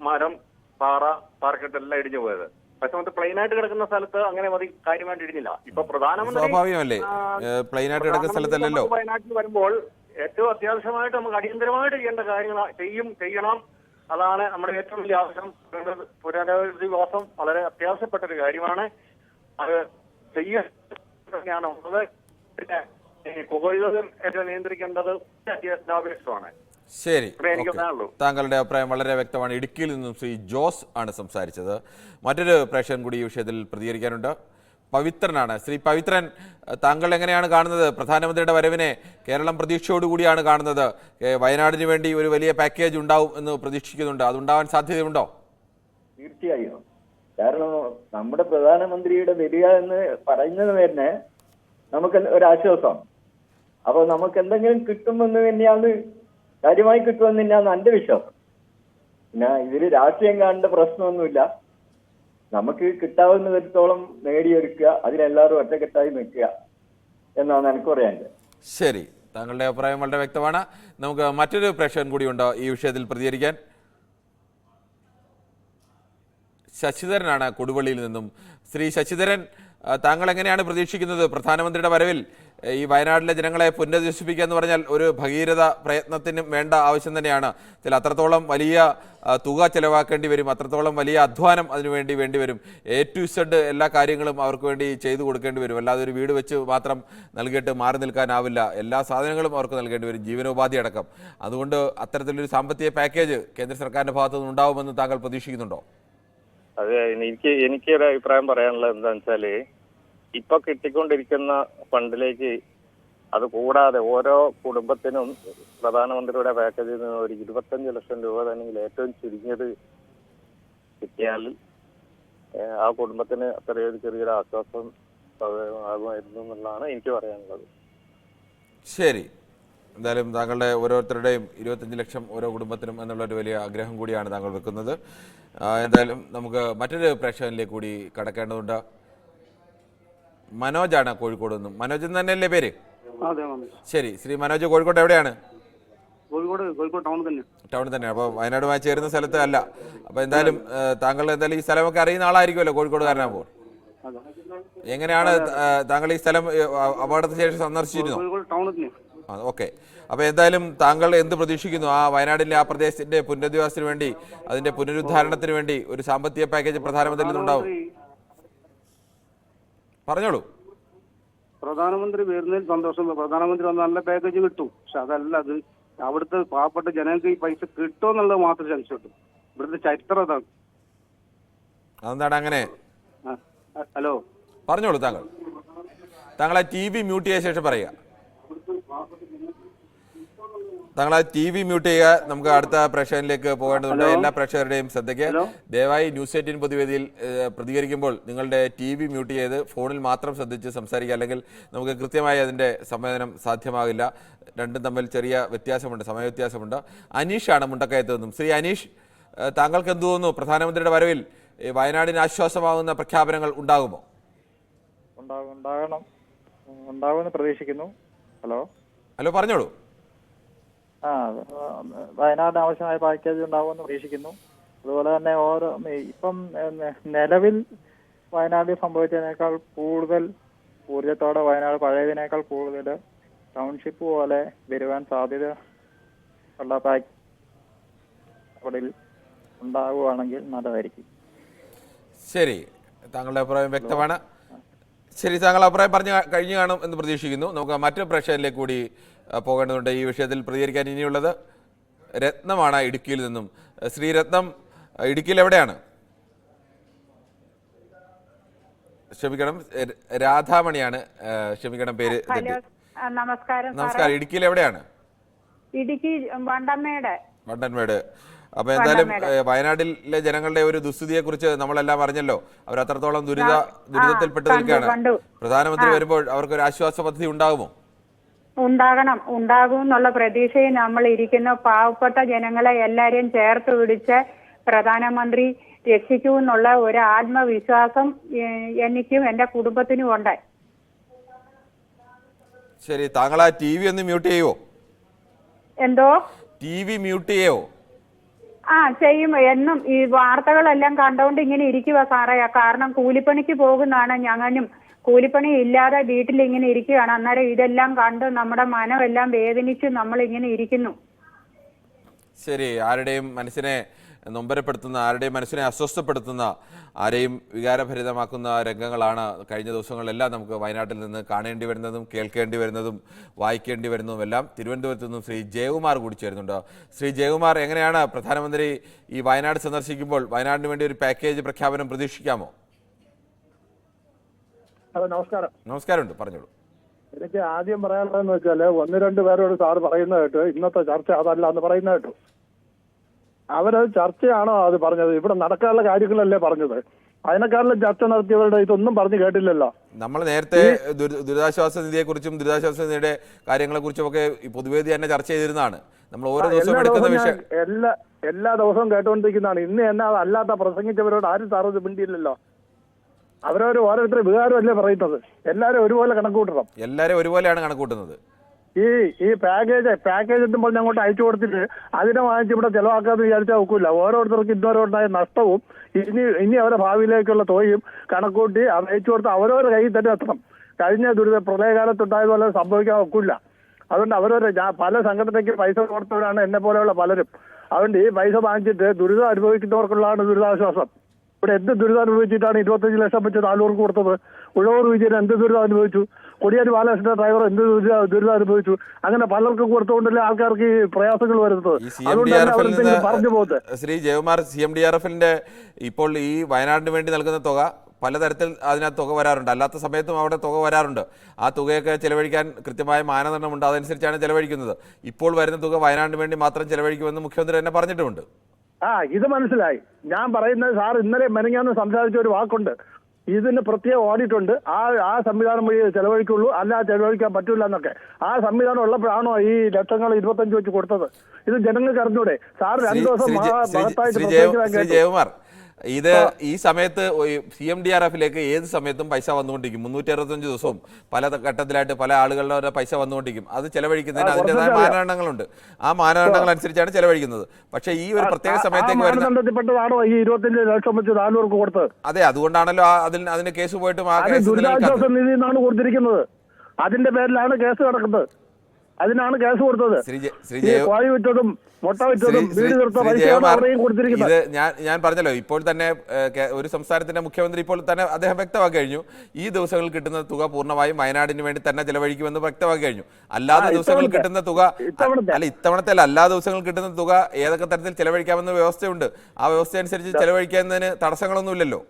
Speaker 7: മരം പാറക്കെട്ടെല്ലാം ഇടിഞ്ഞു പോയത്. പക്ഷെ നമുക്ക് പ്ലെയിനായിട്ട് കിടക്കുന്ന സ്ഥലത്ത് അങ്ങനെ മതി കാര്യമായിട്ട് ഇടിഞ്ഞില്ല. ഇപ്പൊ പ്രധാനമന്ത്രി
Speaker 1: പ്ലെയിനായിട്ട് കിടക്കുന്ന സ്ഥലത്തല്ലല്ലോ.
Speaker 7: വയനാട്ടിൽ വരുമ്പോൾ ഏറ്റവും അത്യാവശ്യമായിട്ട് നമുക്ക് അടിയന്തരമായിട്ട് ചെയ്യേണ്ട കാര്യങ്ങൾ ചെയ്യണം. അതാണ് നമ്മുടെ ഏറ്റവും വലിയ ആവശ്യം. പുനരധിവാസം വളരെ അത്യാവശ്യപ്പെട്ട ഒരു കാര്യമാണ്. അത് ചെയ്യാൻ ഉള്ളത്. പിന്നെ പുകഴ്ച നിയന്ത്രിക്കേണ്ടത് അത്യാവശ്യമാണ്.
Speaker 1: ശരി, താങ്കളുടെ അഭിപ്രായം വളരെ വ്യക്തമാണ്. ഇടുക്കിയിൽ നിന്നും ശ്രീ ജോസ് ആണ് സംസാരിച്ചത്. മറ്റൊരു പ്രേക്ഷകൻ കൂടി ഈ വിഷയത്തിൽ പ്രതികരിക്കാനുണ്ട്. പവിത്രനാണ്. ശ്രീ പവിത്രൻ, താങ്കൾ എങ്ങനെയാണ് കാണുന്നത് പ്രധാനമന്ത്രിയുടെ വരവിനെ? കേരളം പ്രതീക്ഷയോടുകൂടിയാണ് കാണുന്നത്. വയനാടിന് വേണ്ടി ഒരു വലിയ പാക്കേജ് ഉണ്ടാവും എന്ന് പ്രതീക്ഷിക്കുന്നുണ്ട്. അതുണ്ടാവാൻ സാധ്യതയുണ്ടോ?
Speaker 2: തീർച്ചയായും. കാരണം നമ്മുടെ പ്രധാനമന്ത്രിയുടെ വരിക എന്ന് പറയുന്നത് തന്നെ നമുക്ക് ഒരാശ്വാസം. അപ്പൊ നമുക്ക് എന്തെങ്കിലും കിട്ടുമെന്ന് തന്നെയാണ്, കാര്യമായി കിട്ടുമെന്ന് തന്നെയാണ് എന്റെ വിശ്വാസം. പിന്നെ ഇതിൽ രാഷ്ട്രീയം കാണേണ്ട പ്രശ്നമൊന്നുമില്ല. നമുക്ക് കിട്ടാവുന്നിടത്തോളം നേടിയെടുക്കുക, അതിലെല്ലാവരും ഒറ്റക്കെട്ടായി നിൽക്കുക എന്നാണ് എനിക്ക് പറയാനുള്ളത്.
Speaker 1: ശരി, താങ്കളുടെ അഭിപ്രായം വളരെ വ്യക്തമാണ്. നമുക്ക് മറ്റൊരു പ്രേക്ഷകൻ കൂടിയുണ്ട് ഈ വിഷയത്തിൽ പ്രതികരിക്കാൻ. ശശിധരനാണ് കൊടുവള്ളിയിൽ നിന്നും. ശ്രീ ശശിധരൻ, താങ്കൾ എങ്ങനെയാണ് പ്രതീക്ഷിക്കുന്നത് പ്രധാനമന്ത്രിയുടെ വരവിൽ? ഈ വയനാട്ടിലെ ജനങ്ങളെ പുനരധിവസിപ്പിക്കുക എന്ന് പറഞ്ഞാൽ ഒരു ഭഗീരഥ പ്രയത്നത്തിനും വേണ്ട ആവശ്യം തന്നെയാണ്. അത്രത്തോളം വലിയ തുക ചെലവാക്കേണ്ടി വരും, അത്രത്തോളം വലിയ അധ്വാനം അതിനുവേണ്ടി വേണ്ടിവരും. A to Z എല്ലാ കാര്യങ്ങളും അവർക്ക് വേണ്ടി ചെയ്തു കൊടുക്കേണ്ടി വരും. അല്ലാതെ ഒരു വീട് വെച്ച് മാത്രം നൽകിയിട്ട് മാറി നിൽക്കാനാവില്ല. എല്ലാ സാധനങ്ങളും അവർക്ക് നൽകേണ്ടി വരും, ജീവനോപാധി അടക്കം. അതുകൊണ്ട് അത്തരത്തിലൊരു സാമ്പത്തിക പാക്കേജ് കേന്ദ്ര സർക്കാരിന്റെ ഭാഗത്തു നിന്ന് ഉണ്ടാവുമെന്ന് താങ്കൾ പ്രതീക്ഷിക്കുന്നുണ്ടോ?
Speaker 9: അതെ, എനിക്കൊരു അഭിപ്രായം പറയാനുള്ളത് എന്താണെന്ന് വെച്ചാല്, ഇപ്പൊ കിട്ടിക്കൊണ്ടിരിക്കുന്ന ഫണ്ടിലേക്ക് അത് കൂടാതെ ഓരോ കുടുംബത്തിനും പ്രധാനമന്ത്രിയുടെ പാക്കേജിൽ നിന്ന് ഒരു 25 ലക്ഷം രൂപ തന്നെ ഏറ്റവും ചുരുങ്ങിയത് കിട്ടിയാൽ ആ കുടുംബത്തിന് അത്രയൊരു ചെറിയൊരു ആശ്വാസം ആകുമായിരുന്നു എന്നുള്ളതാണ് എനിക്ക് പറയാനുള്ളത്.
Speaker 1: ശരി, എന്തായാലും താങ്കളുടെ ഓരോരുത്തരുടെയും 25 ലക്ഷം ഓരോ കുടുംബത്തിനും എന്നുള്ളൊരു വലിയ ആഗ്രഹം കൂടിയാണ് താങ്കൾ വെക്കുന്നത്. എന്തായാലും നമുക്ക് മറ്റൊരു പ്രേക്ഷകനിലേക്ക് കൂടി കടക്കേണ്ടതുണ്ട്. മനോജാണ് കോഴിക്കോട് നിന്നും. മനോജ് തന്നെയല്ലേ പേര്? ശരി, ശ്രീ മനോജ് കോഴിക്കോട് എവിടെയാണ്?
Speaker 4: കോഴിക്കോട്
Speaker 1: ടൗൺ തന്നെ. അപ്പോൾ വയനാടുമായി ചേരുന്ന സ്ഥലത്ത് അല്ല. അപ്പോൾ എന്തായാലും താങ്കൾ എന്തായാലും ഈ സ്ഥലമൊക്കെ അറിയുന്ന ആളായിരിക്കുമല്ലോ, കോഴിക്കോടുകാരനാകുമ്പോൾ. എങ്ങനെയാണ് താങ്കൾ ഈ സ്ഥലം അപകടത്തിന് ശേഷം സന്ദർശിച്ചിരുന്നു? ഓക്കെ. അപ്പോൾ എന്തായാലും താങ്കൾ എന്ത് പ്രതീക്ഷിക്കുന്നു? ആ വയനാടിലെ ആ പ്രദേശത്തിന്റെ പുനരധിവാസത്തിന് വേണ്ടി, അതിന്റെ പുനരുദ്ധാരണത്തിന് വേണ്ടി ഒരു സാമ്പത്തിക പാക്കേജ് പ്രധാനമന്ത്രിയിൽ നിന്നുണ്ടാവും. പറഞ്ഞോളൂ.
Speaker 4: പ്രധാനമന്ത്രി വരുന്നതിൽ സന്തോഷം. പ്രധാനമന്ത്രി വന്ന നല്ല പാക്കേജ് കിട്ടും. പക്ഷെ അതല്ല, അത് അവിടുത്തെ പാവപ്പെട്ട ജനങ്ങൾക്ക് ഈ പൈസ കിട്ടുമെന്നുള്ളത് മാത്രം ചർച്ച കിട്ടും. ഇവിടുത്തെ ചരിത്രം അതാണ്.
Speaker 1: അതെന്താണ് അങ്ങനെ?
Speaker 4: ഹലോ,
Speaker 1: പറഞ്ഞോളൂ. താങ്കളെ TV മ്യൂട്ട് ചെയ്ത ശേഷം പറയുക. താങ്കൾ ആ TV മ്യൂട്ട് ചെയ്യുക. നമുക്ക് അടുത്ത പ്രേക്ഷകനിലേക്ക് പോകേണ്ടതുണ്ട്. എല്ലാ പ്രേക്ഷകരുടെയും ശ്രദ്ധയ്ക്ക് ദയവായി ന്യൂസ് 18 പൊതുവേദിയിൽ പ്രതികരിക്കുമ്പോൾ നിങ്ങളുടെ TV മ്യൂട്ട് ചെയ്ത് ഫോണിൽ മാത്രം ശ്രദ്ധിച്ച് സംസാരിക്കുക. അല്ലെങ്കിൽ നമുക്ക് കൃത്യമായി അതിൻ്റെ സംവേദനം സാധ്യമാകില്ല. രണ്ടും തമ്മിൽ ചെറിയ വ്യത്യാസമുണ്ട്, സമയവ്യത്യാസമുണ്ട്. അനീഷാണ് മുണ്ടക്കയത്ത് നിന്നും. ശ്രീ അനീഷ്, താങ്കൾക്ക് എന്ത് തോന്നുന്നു? പ്രധാനമന്ത്രിയുടെ വരവിൽ വയനാടിന് ആശ്വാസമാകുന്ന പ്രഖ്യാപനങ്ങൾ ഉണ്ടാകുമോ?
Speaker 10: ഉണ്ടാകുമെന്ന് പ്രതീക്ഷിക്കുന്നു.
Speaker 1: ഹലോ, പറഞ്ഞോളൂ.
Speaker 10: വയനാടിന് ആവശ്യമായ പാക്കേജ് ഉണ്ടാകുമെന്ന് പ്രതീക്ഷിക്കുന്നു. അതുപോലെ തന്നെ ഇപ്പം നിലവിൽ വയനാട്ടിൽ സംഭവിച്ചതിനേക്കാൾ കൂടുതൽ ഊർജത്തോടെ വയനാട് പഴയതിനേക്കാൾ കൂടുതൽ ടൗൺഷിപ്പ് പോലെ വരുവാൻ സാധ്യത ഉള്ള പാക്കേജിൽ ഉണ്ടാവുകയാണെങ്കിൽ നല്ലതായിരിക്കും.
Speaker 1: ശരി, താങ്കളുടെ അഭിപ്രായം വ്യക്തമാണ്. ശരി, താങ്കൾ അഭിപ്രായം പറഞ്ഞു കഴിഞ്ഞു കാണും എന്ന് പ്രതീക്ഷിക്കുന്നു. നമുക്ക് മറ്റൊരു പ്രേക്ഷകരിലേക്ക് കൂടി പോകേണ്ടതുണ്ട്. ഈ വിഷയത്തിൽ പ്രതികരിക്കാൻ ഇനിയുള്ളത് രത്നമാണ് ഇടുക്കിയിൽ നിന്നും. ശ്രീ രത്നം, ഇടുക്കിയിൽ എവിടെയാണ്? ക്ഷമിക്കണം, രാധാമണിയാണ്. ക്ഷമിക്കണം, പേര്. നമസ്കാരം. ഇടുക്കിയിൽ എവിടെയാണ്?
Speaker 11: ഇടുക്കി
Speaker 1: വണ്ടൻമേട്. അപ്പൊ എന്തായാലും വയനാട്ടിലെ ജനങ്ങളുടെ ഒരു ദുസ്ഥിതിയെ കുറിച്ച് നമ്മളെല്ലാം അറിഞ്ഞല്ലോ. അവർ അത്രത്തോളം ദുരിതത്തിൽപ്പെട്ട് നിൽക്കുകയാണ്. പ്രധാനമന്ത്രി വരുമ്പോൾ അവർക്ക് ഒരു ആശ്വാസ പദ്ധതി ഉണ്ടാകുമോ?
Speaker 11: ഉണ്ടാകും എന്നുള്ള പ്രതീക്ഷയിൽ നമ്മൾ ഇരിക്കുന്നു. പാവപ്പെട്ട ജനങ്ങളെ എല്ലാരെയും ചേർത്ത് പിടിച്ച് പ്രധാനമന്ത്രി രക്ഷിക്കൂ എന്നുള്ള ഒരു ആത്മവിശ്വാസം എനിക്കും എന്റെ കുടുംബത്തിനും ഉണ്ട്.
Speaker 1: ശരി, താങ്കൾ ആ ടി വി ഒന്ന് മ്യൂട്ട് ചെയ്യുവോ?
Speaker 11: എന്തോ?
Speaker 1: ടി വി മ്യൂട്ട് ചെയ്യോ?
Speaker 11: ചെയ്യും. എന്നും ഈ വാർത്തകളെല്ലാം കണ്ടുകൊണ്ട് ഇങ്ങനെ ഇരിക്കുക സാറേ. കാരണം കൂലിപ്പണിക്ക് പോകുന്നതാണ് ഞങ്ങളും. കൂലിപ്പണി ഇല്ലാതെ വീട്ടിൽ ഇങ്ങനെ ഇരിക്കുകയാണ്. അന്നേരം ഇതെല്ലാം കണ്ട് നമ്മുടെ മനമെല്ലാം വേദനിച്ച് നമ്മൾ ഇങ്ങനെ ഇരിക്കുന്നു.
Speaker 1: ശരി, ആരുടെയും മനസ്സിനെ നൊമ്പരപ്പെടുത്തുന്ന, ആരുടെയും മനസ്സിനെ അസ്വസ്ഥപ്പെടുത്തുന്ന, ആരെയും വികാരഭരിതമാക്കുന്ന രംഗങ്ങളാണ് കഴിഞ്ഞ ദിവസങ്ങളിലെല്ലാം നമുക്ക് വയനാട്ടിൽ നിന്ന് കാണേണ്ടി വരുന്നതും കേൾക്കേണ്ടി വരുന്നതും വായിക്കേണ്ടി വരുന്നതും എല്ലാം. തിരുവനന്തപുരത്ത് നിന്നും ശ്രീ ജയകുമാർ കൂടി ചേരുന്നുണ്ട്. ശ്രീ ജയകുമാർ, എങ്ങനെയാണ് പ്രധാനമന്ത്രി ഈ വയനാട് സന്ദർശിക്കുമ്പോൾ വയനാടിന് വേണ്ടി ഒരു പാക്കേജ് പ്രഖ്യാപനം പ്രതീക്ഷിക്കാമോ?
Speaker 12: നമസ്കാരം.
Speaker 1: നമസ്കാരമുണ്ട്, പറഞ്ഞോളൂ.
Speaker 12: എനിക്ക് ആദ്യം പറയാനുള്ളതെന്ന് വെച്ചാൽ, 1-2 പേരോട് സാറ് പറയുന്ന കേട്ട് ഇന്നത്തെ ചർച്ച അതല്ല എന്ന് പറയുന്ന കേട്ടു. അവരത് ചർച്ചയാണോ അത് പറഞ്ഞത്? ഇവിടെ നടക്കാനുള്ള കാര്യങ്ങളല്ലേ പറഞ്ഞത്? അതിനെക്കാളും ചർച്ച നടത്തിയവരുടെ ഇതൊന്നും പറഞ്ഞു കേട്ടില്ലല്ലോ.
Speaker 1: നമ്മൾ നേരത്തെ ദുരിതാശ്വാസ നിധിയെ കുറിച്ചും ദുരിതാശ്വാസ നിധിയുടെ കാര്യങ്ങളെ കുറിച്ചും ഒക്കെ പൊതുവേദി തന്നെ ചർച്ച ചെയ്തിരുന്നതാണ്. നമ്മൾ ഓരോ ദിവസവും എടുക്കുന്ന വിഷയം
Speaker 12: എല്ലാ ദിവസവും കേട്ടുകൊണ്ടിരിക്കുന്നതാണ്. ഇന്ന് തന്നെ അതല്ലാത്ത പ്രസംഗിച്ചവരോട് ആരും സാറ് മിണ്ടിയില്ലല്ലോ. ഓരോരുത്തരുടെ വികാരമല്ലേ പറയുന്നത്? എല്ലാരും ഒരുപോലെ കണക്കൂട്ടണം.
Speaker 1: എല്ലാരും ഒരുപോലെയാണ് കണക്കൂട്ടുന്നത്.
Speaker 12: ഈ പാക്കേജ് എത്തും പറഞ്ഞ് അങ്ങോട്ട് അയച്ചു കൊടുത്തിട്ട് അതിനെ വാങ്ങിച്ച് ഇവിടെ ചെലവാക്കാന്ന് വിചാരിച്ചാൽ ഒക്കില്ല. ഓരോരുത്തർക്കും ഇതുവരെയുണ്ടായ നഷ്ടവും ഇനി അവരുടെ ഭാവിയിലേക്കുള്ള തുകയും കണക്കൂട്ടി അയച്ചു കൊടുത്ത് അവരവരുടെ കയ്യിൽ തന്നെ എത്തണം. കഴിഞ്ഞ പ്രളയകാലത്തുണ്ടായതുപോലെ സംഭവിക്കാൻ ഒക്കില്ല. അതുകൊണ്ട് പല സംഘടനയ്ക്ക് പൈസ കൊടുത്തവരാണ് എന്നെ പോലെയുള്ള പലരും. അതുകൊണ്ട് ഈ പൈസ വാങ്ങിച്ചിട്ട് ദുരിതം അനുഭവിക്കുന്നവർക്കുള്ളതാണ് ദുരിതാശ്വാസം. ഇവിടെ എന്ത് ദുരിതം അനുഭവിച്ചിട്ടാണ് 25 ലക്ഷം വെച്ച് 400 കൊടുത്തത്? ഉഴവൂർ വിജയൻ എന്ത് ദുരിതം അനുഭവിച്ചു? കൊടിയേരി ബാലകൃഷ്ണന്റെ ഡ്രൈവർ എന്ത് ദുരിതം അനുഭവിച്ചു? അങ്ങനെ പലർക്കും കൊടുത്തുകൊണ്ടല്ലേ ആൾക്കാർക്ക് ഈ പ്രയാസങ്ങൾ വരുന്നത്. അതുകൊണ്ട് പറഞ്ഞു പോകുന്നത്.
Speaker 1: ശ്രീ ജയകുമാർ, CMDRF-ന്റെ ഇപ്പോൾ ഈ വയനാടിന് വേണ്ടി നൽകുന്ന തുക പലതരത്തിൽ അതിനകത്ത് തുക വരാറുണ്ട്. അല്ലാത്ത സമയത്തും അവിടെ തുക വരാറുണ്ട്. ആ തുകയൊക്കെ ചെലവഴിക്കാൻ കൃത്യമായ മാനദണ്ഡമുണ്ട്. അതനുസരിച്ചാണ് ചെലവഴിക്കുന്നത്. ഇപ്പോൾ വരുന്ന തുക വയനാടിന് വേണ്ടി മാത്രം ചെലവഴിക്കുമെന്ന് മുഖ്യമന്ത്രി തന്നെ പറഞ്ഞിട്ടുമുണ്ട്.
Speaker 12: ഇത് മനസ്സിലായി. ഞാൻ പറയുന്നത് സാർ ഇന്നലെ മെനങ്ങാന്ന് സംസാരിച്ച ഒരു വാക്കുണ്ട്. ഇതിന് പ്രത്യേക ഓഡിറ്റ് ഉണ്ട്. ആ സംവിധാനം വഴി ചെലവഴിക്കുള്ളൂ, അല്ലാതെ ചെലവഴിക്കാൻ പറ്റൂല എന്നൊക്കെ. ആ സംവിധാനം ഉള്ളപ്പോഴാണോ ഈ ലക്ഷങ്ങൾ 25 വെച്ച് കൊടുത്തത്? ഇത് ജനങ്ങൾക്ക് അറിഞ്ഞൂടെ? സാർ 2 ദിവസം
Speaker 1: ജയകുമാർ, ഇത് ഈ സമയത്ത് CMDRF-ലേക്ക് ഏത് സമയത്തും പൈസ വന്നുകൊണ്ടിരിക്കും. 365 ദിവസവും പല ഘട്ടത്തിലായിട്ട് പല ആളുകളുടെ പൈസ വന്നുകൊണ്ടിരിക്കും. അത് ചെലവഴിക്കുന്നതിന് അതിൻ്റെതായ മാനദണ്ഡങ്ങളുണ്ട്. ആ മാനദണ്ഡങ്ങൾ അനുസരിച്ചാണ് ചെലവഴിക്കുന്നത്. പക്ഷേ ഈ ഒരു പ്രത്യേക സമയത്തേക്ക്
Speaker 12: മാനദണ്ഡത്തിൽപ്പെട്ടതാണോ ഈ 25 ലക്ഷം വെച്ച് 400 കൊടുത്തത്?
Speaker 1: അതെ, അതുകൊണ്ടാണല്ലോ അതിന് കേസ് പോയിട്ട്
Speaker 12: ദുരിതാശ്വാസ നിധി എന്നാണ് കൊടുത്തിരിക്കുന്നത്. അതിന്റെ പേരിലാണ് കേസ് നടക്കുന്നത്. അതിനാണ് കേസ് കൊടുത്തത്. കോഴി വിറ്റതും മുട്ട വിറ്റതും വീട് തീർത്ത പൈസ കൊടുത്തിരിക്കുന്നത്.
Speaker 1: ഞാൻ പറഞ്ഞല്ലോ, ഇപ്പോൾ തന്നെ ഒരു സംസ്ഥാനത്തിന്റെ മുഖ്യമന്ത്രി ഇപ്പോൾ തന്നെ അദ്ദേഹം വ്യക്തമാക്കി കഴിഞ്ഞു, ഈ ദിവസങ്ങളിൽ കിട്ടുന്ന തുക പൂർണ്ണമായും വയനാടിന് വേണ്ടി തന്നെ ചെലവഴിക്കുമെന്ന് വ്യക്തമാക്കി കഴിഞ്ഞു. അല്ലാതെ ദിവസങ്ങളിൽ കിട്ടുന്ന തുക ഇത്തവണത്തെ എല്ലാ ദിവസങ്ങളിൽ കിട്ടുന്ന തുക ഏതൊക്കെ തരത്തിൽ ചെലവഴിക്കാമെന്ന വ്യവസ്ഥയുണ്ട്. ആ വ്യവസ്ഥ അനുസരിച്ച് ചെലവഴിക്കുന്നതിന് തടസ്സങ്ങളൊന്നുമില്ലല്ലോ.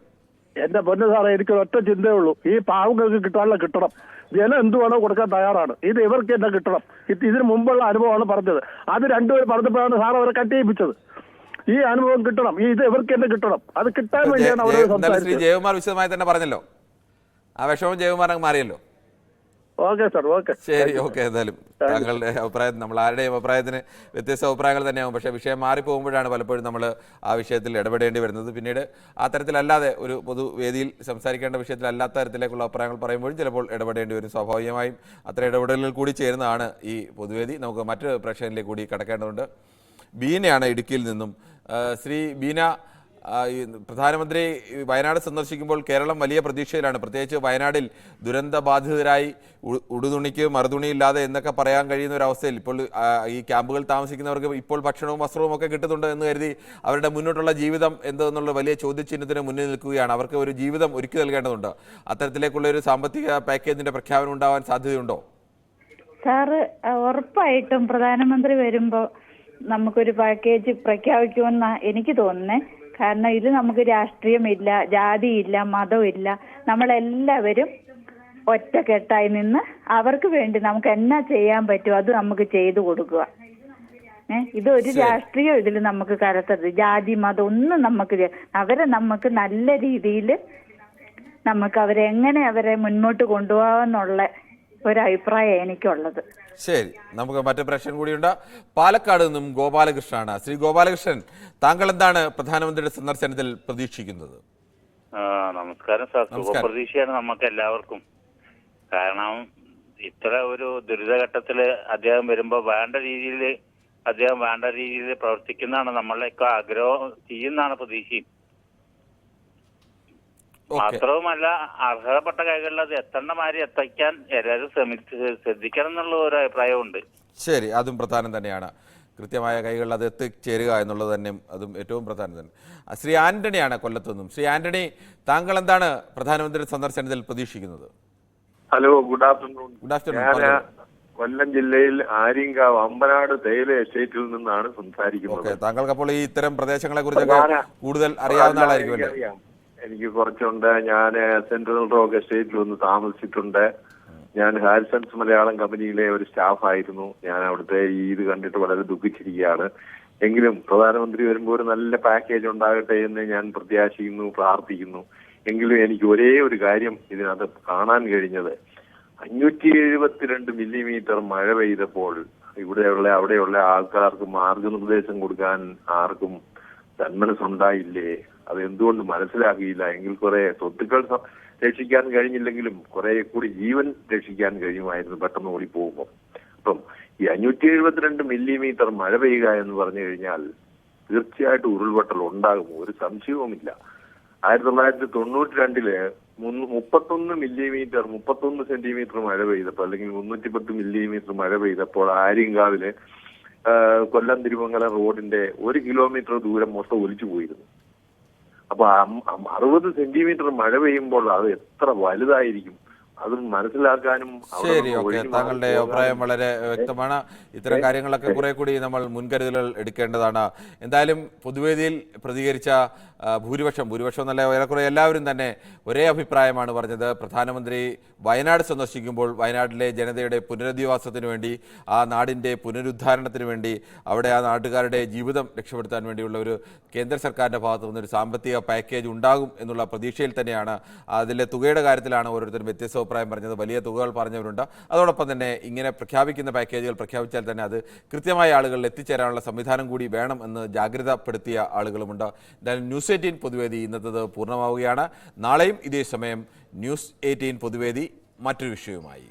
Speaker 12: എന്റെ പൊന്നു സാറേ, എനിക്കൊരു ഒറ്റ ചിന്തയേ ഉള്ളൂ. ഈ പാവങ്ങൾക്ക് കിട്ടാനുള്ള കിട്ടണം. ജനം എന്തുവാണോ കൊടുക്കാൻ തയ്യാറാണ്. ഇത് ഇവർക്ക് തന്നെ കിട്ടണം. ഇതിന് മുമ്പുള്ള അനുഭവമാണ് പറഞ്ഞത്. അത് രണ്ടുപേർ പറഞ്ഞപ്പോഴാണ് സാർ അവരെ കട്ടിയിപ്പിച്ചത്. ഈ അനുഭവം കിട്ടണം, ഇത് ഇവർക്ക് തന്നെ കിട്ടണം. അത് കിട്ടാൻ വേണ്ടിയാണ് അവർ സംസാരിച്ചത്.
Speaker 1: ജയകുമാർ വിശദമായി തന്നെ പറഞ്ഞല്ലോ. ആ വിഷമം ജയകുമാർ അങ്ങ് മാറിയല്ലോ.
Speaker 12: ഓക്കെ സാർ, ഓക്കെ,
Speaker 1: ശരി, ഓക്കെ. എന്തായാലും താങ്കളുടെ അഭിപ്രായം, നമ്മൾ ആരുടെയും അഭിപ്രായത്തിന് വ്യത്യസ്ത അഭിപ്രായങ്ങൾ തന്നെയാവും. പക്ഷേ വിഷയം മാറിപ്പോകുമ്പോഴാണ് പലപ്പോഴും നമ്മൾ ആ വിഷയത്തിൽ ഇടപെടേണ്ടി വരുന്നത്. പിന്നീട് ആ തരത്തിലല്ലാതെ ഒരു പൊതുവേദിയിൽ സംസാരിക്കേണ്ട വിഷയത്തിലല്ലാത്ത തരത്തിലേക്കുള്ള അഭിപ്രായങ്ങൾ പറയുമ്പോഴും ചിലപ്പോൾ ഇടപെടേണ്ടി വരും. സ്വാഭാവികമായും അത്ര ഇടപെടലുകൾ കൂടി ചേരുന്നതാണ് ഈ പൊതുവേദി. നമുക്ക് മറ്റൊരു പ്രേക്ഷകരിലേക്ക് കൂടി കടക്കേണ്ടതുണ്ട്. ബീനയാണ് ഇടുക്കിയിൽ നിന്നും. ശ്രീ ബീന, പ്രധാനമന്ത്രി വയനാട് സന്ദർശിക്കുമ്പോൾ കേരളം വലിയ പ്രതീക്ഷയിലാണ്. പ്രത്യേകിച്ച് വയനാടിൽ ദുരന്തബാധിതരായി ഉടുതുണിക്ക് മറുതുണിയില്ലാതെ എന്നൊക്കെ പറയാൻ കഴിയുന്ന ഒരു അവസ്ഥയിൽ ഇപ്പോൾ ഈ ക്യാമ്പുകൾ താമസിക്കുന്നവർക്ക് ഇപ്പോൾ ഭക്ഷണവും വസ്ത്രവും ഒക്കെ കിട്ടുന്നുണ്ട് എന്ന് കരുതി അവരുടെ മുന്നോട്ടുള്ള ജീവിതം എന്തെന്നുള്ള വലിയ ചോദ്യചിഹ്നത്തിന് മുന്നിൽ നിൽക്കുകയാണ്. അവർക്ക് ഒരു ജീവിതം ഒരുക്കി നൽകേണ്ടതുണ്ട്. അത്തരത്തിലേക്കുള്ള ഒരു സാമ്പത്തിക പാക്കേജിന്റെ പ്രഖ്യാപനം ഉണ്ടാവാൻ സാധ്യതയുണ്ടോ?
Speaker 11: സാറ് ഉറപ്പായിട്ടും പ്രധാനമന്ത്രി വരുമ്പോൾ നമുക്കൊരു പാക്കേജ് പ്രഖ്യാപിക്കുമെന്നാ എനിക്ക് തോന്നുന്നേ. കാരണം ഇത് നമുക്ക് രാഷ്ട്രീയമില്ല, ജാതിയില്ല, മതമില്ല. നമ്മളെല്ലാവരും ഒറ്റക്കെട്ടായി നിന്ന് അവർക്ക് വേണ്ടി നമുക്ക് എന്നാ ചെയ്യാൻ പറ്റുമോ അത് നമുക്ക് ചെയ്തു കൊടുക്കുക. ഇതൊരു രാഷ്ട്രീയം ഇതിൽ നമുക്ക് കലർത്തരുത്. ജാതി മതം ഒന്നും അവരെ നമുക്ക് നല്ല രീതിയിൽ നമുക്ക് അവരെ മുന്നോട്ട് കൊണ്ടുപോകാന്നുള്ള ഒരഭിപ്രായം എനിക്കുള്ളത്.
Speaker 1: ശരി, നമുക്ക് മറ്റു പ്രശ്നം കൂടിയുണ്ട്. പാലക്കാട് നിന്നും ഗോപാലകൃഷ്ണനാണ്. ശ്രീ ഗോപാലകൃഷ്ണൻ, താങ്കൾ എന്താണ് പ്രധാനമന്ത്രിയുടെ സന്ദർശനത്തിൽ പ്രതീക്ഷിക്കുന്നത്?
Speaker 13: നമസ്കാരം സാർ. ശുഭപ്രതീക്ഷയാണ് നമുക്ക് എല്ലാവർക്കും. കാരണം ഇത്ര ഒരു ദുരിതഘട്ടത്തില് അദ്ദേഹം വരുമ്പോ വേണ്ട രീതിയിൽ പ്രവർത്തിക്കുന്നതാണ് നമ്മളെയൊക്കെ ആഗ്രഹം ചെയ്യുന്നതാണ് പ്രതീക്ഷയും. മാത്രവുമല്ല, അർഹതപ്പെട്ട കൈകളിൽ അത് എത്തേണ്ടമാതിരി എത്തിക്കാൻ എല്ലാവരും ശ്രദ്ധിക്കണം എന്നുള്ള ഒരു അഭിപ്രായമുണ്ട്.
Speaker 1: ശരി, അതും പ്രധാനം തന്നെയാണ്. കൃത്യമായ കൈകളിൽ അത് എത്തിച്ചേരുക എന്നുള്ളത് തന്നെ അതും ഏറ്റവും പ്രധാനം തന്നെ. ശ്രീ ആന്റണിയാണ് കൊല്ലത്തു നിന്നും. ശ്രീ ആന്റണി, താങ്കൾ എന്താണ് പ്രധാനമന്ത്രിയുടെ സന്ദർശനത്തിൽ പ്രതീക്ഷിക്കുന്നത്?
Speaker 14: Hello, good afternoon. ഞാൻ കൊല്ലം ജില്ലയിൽ ആര്യങ്കാവ് അമ്പനാട് തേയില എസ്റ്റേറ്റിൽ നിന്നാണ് സംസാരിക്കുന്നത്.
Speaker 1: താങ്കൾക്ക് അപ്പോൾ ഈ ഇത്തരം പ്രദേശങ്ങളെ കുറിച്ചൊക്കെ കൂടുതൽ അറിയാവുന്ന ആളായിരിക്കുമല്ലോ.
Speaker 14: എനിക്ക് കുറച്ചുണ്ട്. ഞാൻ സെൻട്രൽ റോക്ക് എസ്റ്റേറ്റിൽ ഒന്ന് താമസിച്ചിട്ടുണ്ട്. ഞാൻ ഹാരിസൺസ് മലയാളം കമ്പനിയിലെ ഒരു സ്റ്റാഫായിരുന്നു. ഞാൻ അവിടുത്തെ ഇത് കണ്ടിട്ട് വളരെ ദുഃഖിച്ചിരിക്കുകയാണ്. എങ്കിലും പ്രധാനമന്ത്രി വരുമ്പോൾ ഒരു നല്ല പാക്കേജ് ഉണ്ടാകട്ടെ എന്ന് ഞാൻ പ്രത്യാശിക്കുന്നു, പ്രാർത്ഥിക്കുന്നു. എങ്കിലും എനിക്ക് ഒരേ ഒരു കാര്യം ഇതിനകത്ത് കാണാൻ കഴിഞ്ഞത്, 572 മില്ലിമീറ്റർ മഴ പെയ്തപ്പോൾ അവിടെയുള്ള ആൾക്കാർക്ക് മാർഗനിർദ്ദേശം കൊടുക്കാൻ ആർക്കും സന്മനസ്സുണ്ടായില്ലേ? അത് എന്തുകൊണ്ട് മനസ്സിലാക്കിയില്ല? എങ്കിൽ കുറെ സ്വത്തുക്കൾ രക്ഷിക്കാൻ കഴിഞ്ഞില്ലെങ്കിലും കുറെ കൂടി ജീവൻ രക്ഷിക്കാൻ കഴിയുമായിരുന്നു പെട്ടെന്ന് ഓടിപ്പോകുമ്പോൾ. അപ്പം ഈ 572 മില്ലിമീറ്റർ മഴ പെയ്യുക എന്ന് പറഞ്ഞു കഴിഞ്ഞാൽ തീർച്ചയായിട്ടും ഉരുൾപൊട്ടൽ ഉണ്ടാകും, ഒരു സംശയവുമില്ല. 1992 31 സെന്റിമീറ്റർ മഴ പെയ്തപ്പോൾ, അല്ലെങ്കിൽ 310 മില്ലിമീറ്റർ മഴ പെയ്തപ്പോൾ ആര്യങ്കാവില് കൊല്ലം തിരുമംഗലം റോഡിന്റെ 1 കിലോമീറ്റർ ദൂരം മൊത്തം ഒലിച്ചു പോയിരുന്നു. അപ്പൊ 60 സെന്റിമീറ്റർ മഴ പെയ്യുമ്പോൾ അത് എത്ര വലുതായിരിക്കും, അത് മനസ്സിലാക്കാനും.
Speaker 1: ശരി, ഓക്കെ, താങ്കളുടെ അഭിപ്രായം വളരെ വ്യക്തമാണ്. ഇത്തരം കാര്യങ്ങളൊക്കെ കുറെ കൂടി നമ്മൾ മുൻകരുതലുകൾ എടുക്കേണ്ടതാണ്. എന്തായാലും പൊതുവേദിയിൽ പ്രതികരിച്ച ഭൂരിപക്ഷം എന്നല്ല, ഏറെക്കുറെ എല്ലാവരും തന്നെ ഒരേ അഭിപ്രായമാണ് പറഞ്ഞത്. പ്രധാനമന്ത്രി വയനാട് സന്ദർശിക്കുമ്പോൾ വയനാട്ടിലെ ജനതയുടെ പുനരധിവാസത്തിന് വേണ്ടി, ആ നാടിൻ്റെ പുനരുദ്ധാരണത്തിന് വേണ്ടി, അവിടെ ആ നാട്ടുകാരുടെ ജീവിതം രക്ഷപ്പെടുത്താൻ വേണ്ടിയുള്ള ഒരു കേന്ദ്ര സർക്കാരിൻ്റെ ഭാഗത്തു നിന്നൊരു സാമ്പത്തിക പാക്കേജ് ഉണ്ടാകും എന്നുള്ള പ്രതീക്ഷയിൽ തന്നെയാണ്. അതിലെ തുകയുടെ കാര്യത്തിലാണ് ഓരോരുത്തരും വ്യത്യസ്ത അഭിപ്രായം പറഞ്ഞത്. വലിയ തുകകൾ പറഞ്ഞവരുണ്ട്. അതോടൊപ്പം തന്നെ ഇങ്ങനെ പ്രഖ്യാപിക്കുന്ന പാക്കേജുകൾ പ്രഖ്യാപിച്ചാൽ തന്നെ അത് കൃത്യമായ ആളുകളിൽ എത്തിച്ചേരാനുള്ള സംവിധാനം കൂടി വേണം എന്ന് ജാഗ്രതപ്പെടുത്തിയ ആളുകളുമുണ്ട്. എന്തായാലും ന്യൂസ് 18 പൊതുവേദി ഇന്നത്തേത് പൂർണ്ണമാവുകയാണ്. നാളെയും ഇതേ സമയം ന്യൂസ് 18 പൊതുവേദി മറ്റൊരു വിഷയവുമായി.